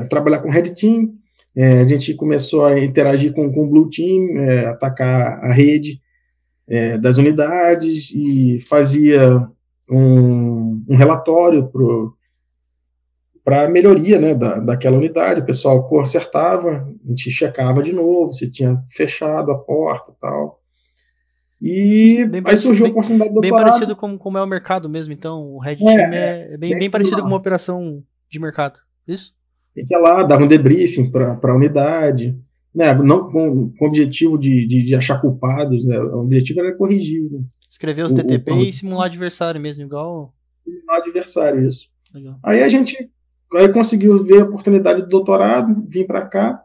trabalhar com Red Team, A gente começou a interagir com o Blue Team, atacar a rede das unidades e fazia um relatório para a melhoria, né, daquela unidade. O pessoal consertava, a gente checava de novo se tinha fechado a porta e tal. E aí surgiu a oportunidade do doutorado. Bem parecido como é o mercado mesmo, então o Red Team é bem parecido com uma operação de mercado, isso? A gente ia lá, dava um debriefing para a unidade, né, não com o objetivo de achar culpados, né, o objetivo era corrigir. Né, escrever os TTP e simular adversário mesmo, igual... Simular adversário, isso. Legal. Aí a gente conseguiu ver a oportunidade do doutorado, vim para cá,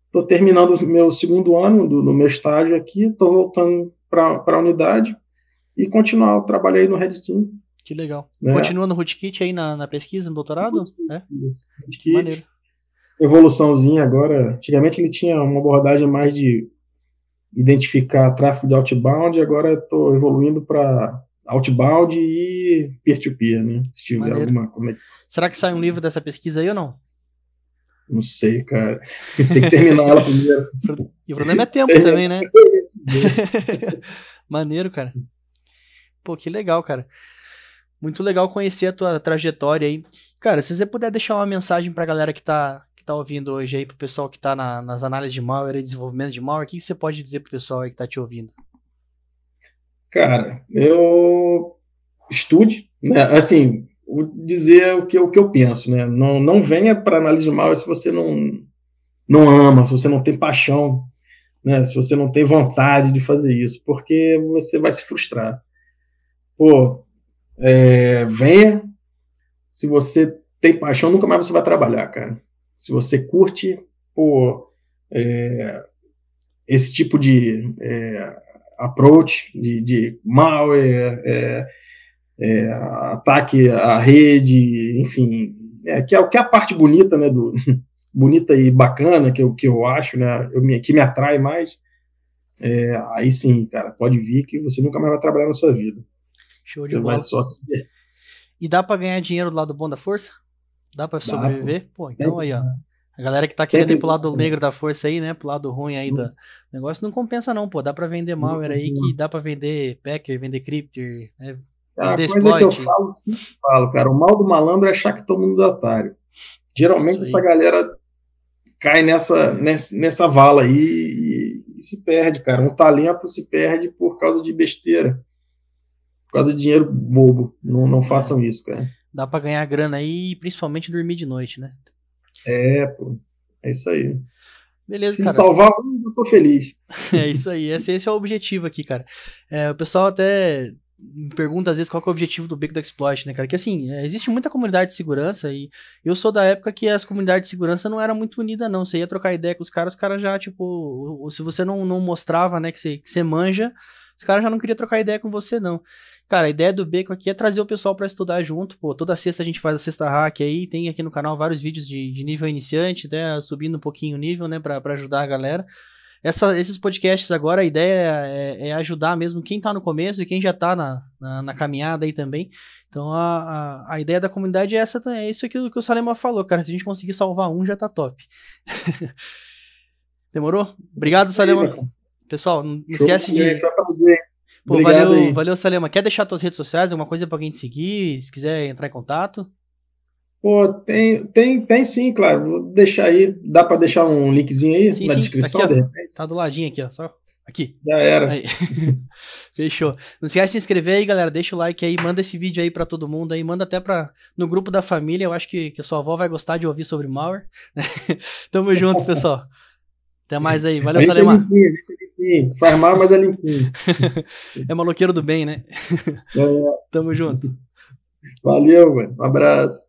estou terminando o meu segundo ano no meu estágio aqui, estou voltando para a unidade e continuar o trabalho aí no Red Team. Que legal. Continua no Rootkit aí na pesquisa, no doutorado? Rootkit, maneiro. Evoluçãozinha agora. Antigamente ele tinha uma abordagem mais de identificar tráfego de outbound, agora estou evoluindo para outbound e peer-to-peer, né? Se tiver alguma... Será que sai um livro dessa pesquisa aí ou não? Não sei, cara. Tem que terminar ela primeiro. E o problema é tempo também, né? Maneiro, cara. Pô, que legal, cara. Muito legal conhecer a tua trajetória aí. Cara, se você puder deixar uma mensagem pra galera que tá ouvindo hoje aí, pro pessoal que tá nas análises de malware e desenvolvimento de malware, o que você pode dizer pro pessoal aí que tá te ouvindo? Cara, eu estude, né? Assim, vou dizer o que eu penso, né? Não venha para análise de malware se você não ama, se você não tem paixão, né? Se você não tem vontade de fazer isso, porque você vai se frustrar. Pô, venha. Se você tem paixão, nunca mais você vai trabalhar, cara. Se você curte, pô, esse tipo de approach de malware, ataque à rede, enfim, que é a parte bonita, né, bonita e bacana, que eu acho, né, que me atrai mais, aí sim, cara, pode vir que você nunca mais vai trabalhar na sua vida. Show de bola. E dá pra ganhar dinheiro do lado bom da força? Dá pra sobreviver? Pô, então aí, ó. A galera que tá querendo ir pro lado negro da força aí, né? Pro lado ruim aí do negócio, não compensa não, pô. Dá pra vender malware aí, que dá pra vender packer, vender crypter, né? A coisa que eu falo, cara, o mal do malandro é achar que todo mundo é otário. Geralmente essa galera cai nessa vala aí e se perde, cara. Um talento se perde por causa de besteira. Por causa de dinheiro bobo. Não façam isso, cara. Dá pra ganhar grana aí e principalmente dormir de noite, né? Pô. É isso aí. Beleza, se cara. Se salvar um, eu tô feliz. É isso aí. Esse é o objetivo aqui, cara. O pessoal até me pergunta às vezes qual que é o objetivo do Beco do Exploit, né, cara? Que assim, existe muita comunidade de segurança e eu sou da época que as comunidades de segurança não eram muito unidas, não. Você ia trocar ideia com os caras já, tipo, se você não mostrava, né, que você manja, os caras já não queriam trocar ideia com você, não. Cara, a ideia do Beco aqui é trazer o pessoal pra estudar junto, pô, toda sexta a gente faz a sexta hack aí, tem aqui no canal vários vídeos de nível iniciante, né, subindo um pouquinho o nível, né, pra ajudar a galera. Esses podcasts agora, a ideia é ajudar mesmo quem tá no começo e quem já tá na caminhada aí também. Então a ideia da comunidade é isso que o Salema falou, cara, se a gente conseguir salvar um já tá top. Demorou? Obrigado, Salema. Pessoal, não esquece de... Pô, valeu, Salema. Quer deixar tuas redes sociais, alguma coisa pra alguém te seguir, se quiser entrar em contato? Pô, tem sim, claro. Vou deixar aí. Dá pra deixar um linkzinho aí na descrição? Aqui, ó, tá do ladinho aqui, ó. Só aqui. Já era. Aí. Fechou. Não esquece de se inscrever aí, galera. Deixa o like aí, manda esse vídeo aí pra todo mundo aí. Manda até no grupo da família. Eu acho que a sua avó vai gostar de ouvir sobre malware. Tamo junto, pessoal. Até mais aí. Valeu, Salema. Faz mal, mas é limpinho. É maloqueiro do bem, né? Tamo junto. Valeu, mano. Um abraço.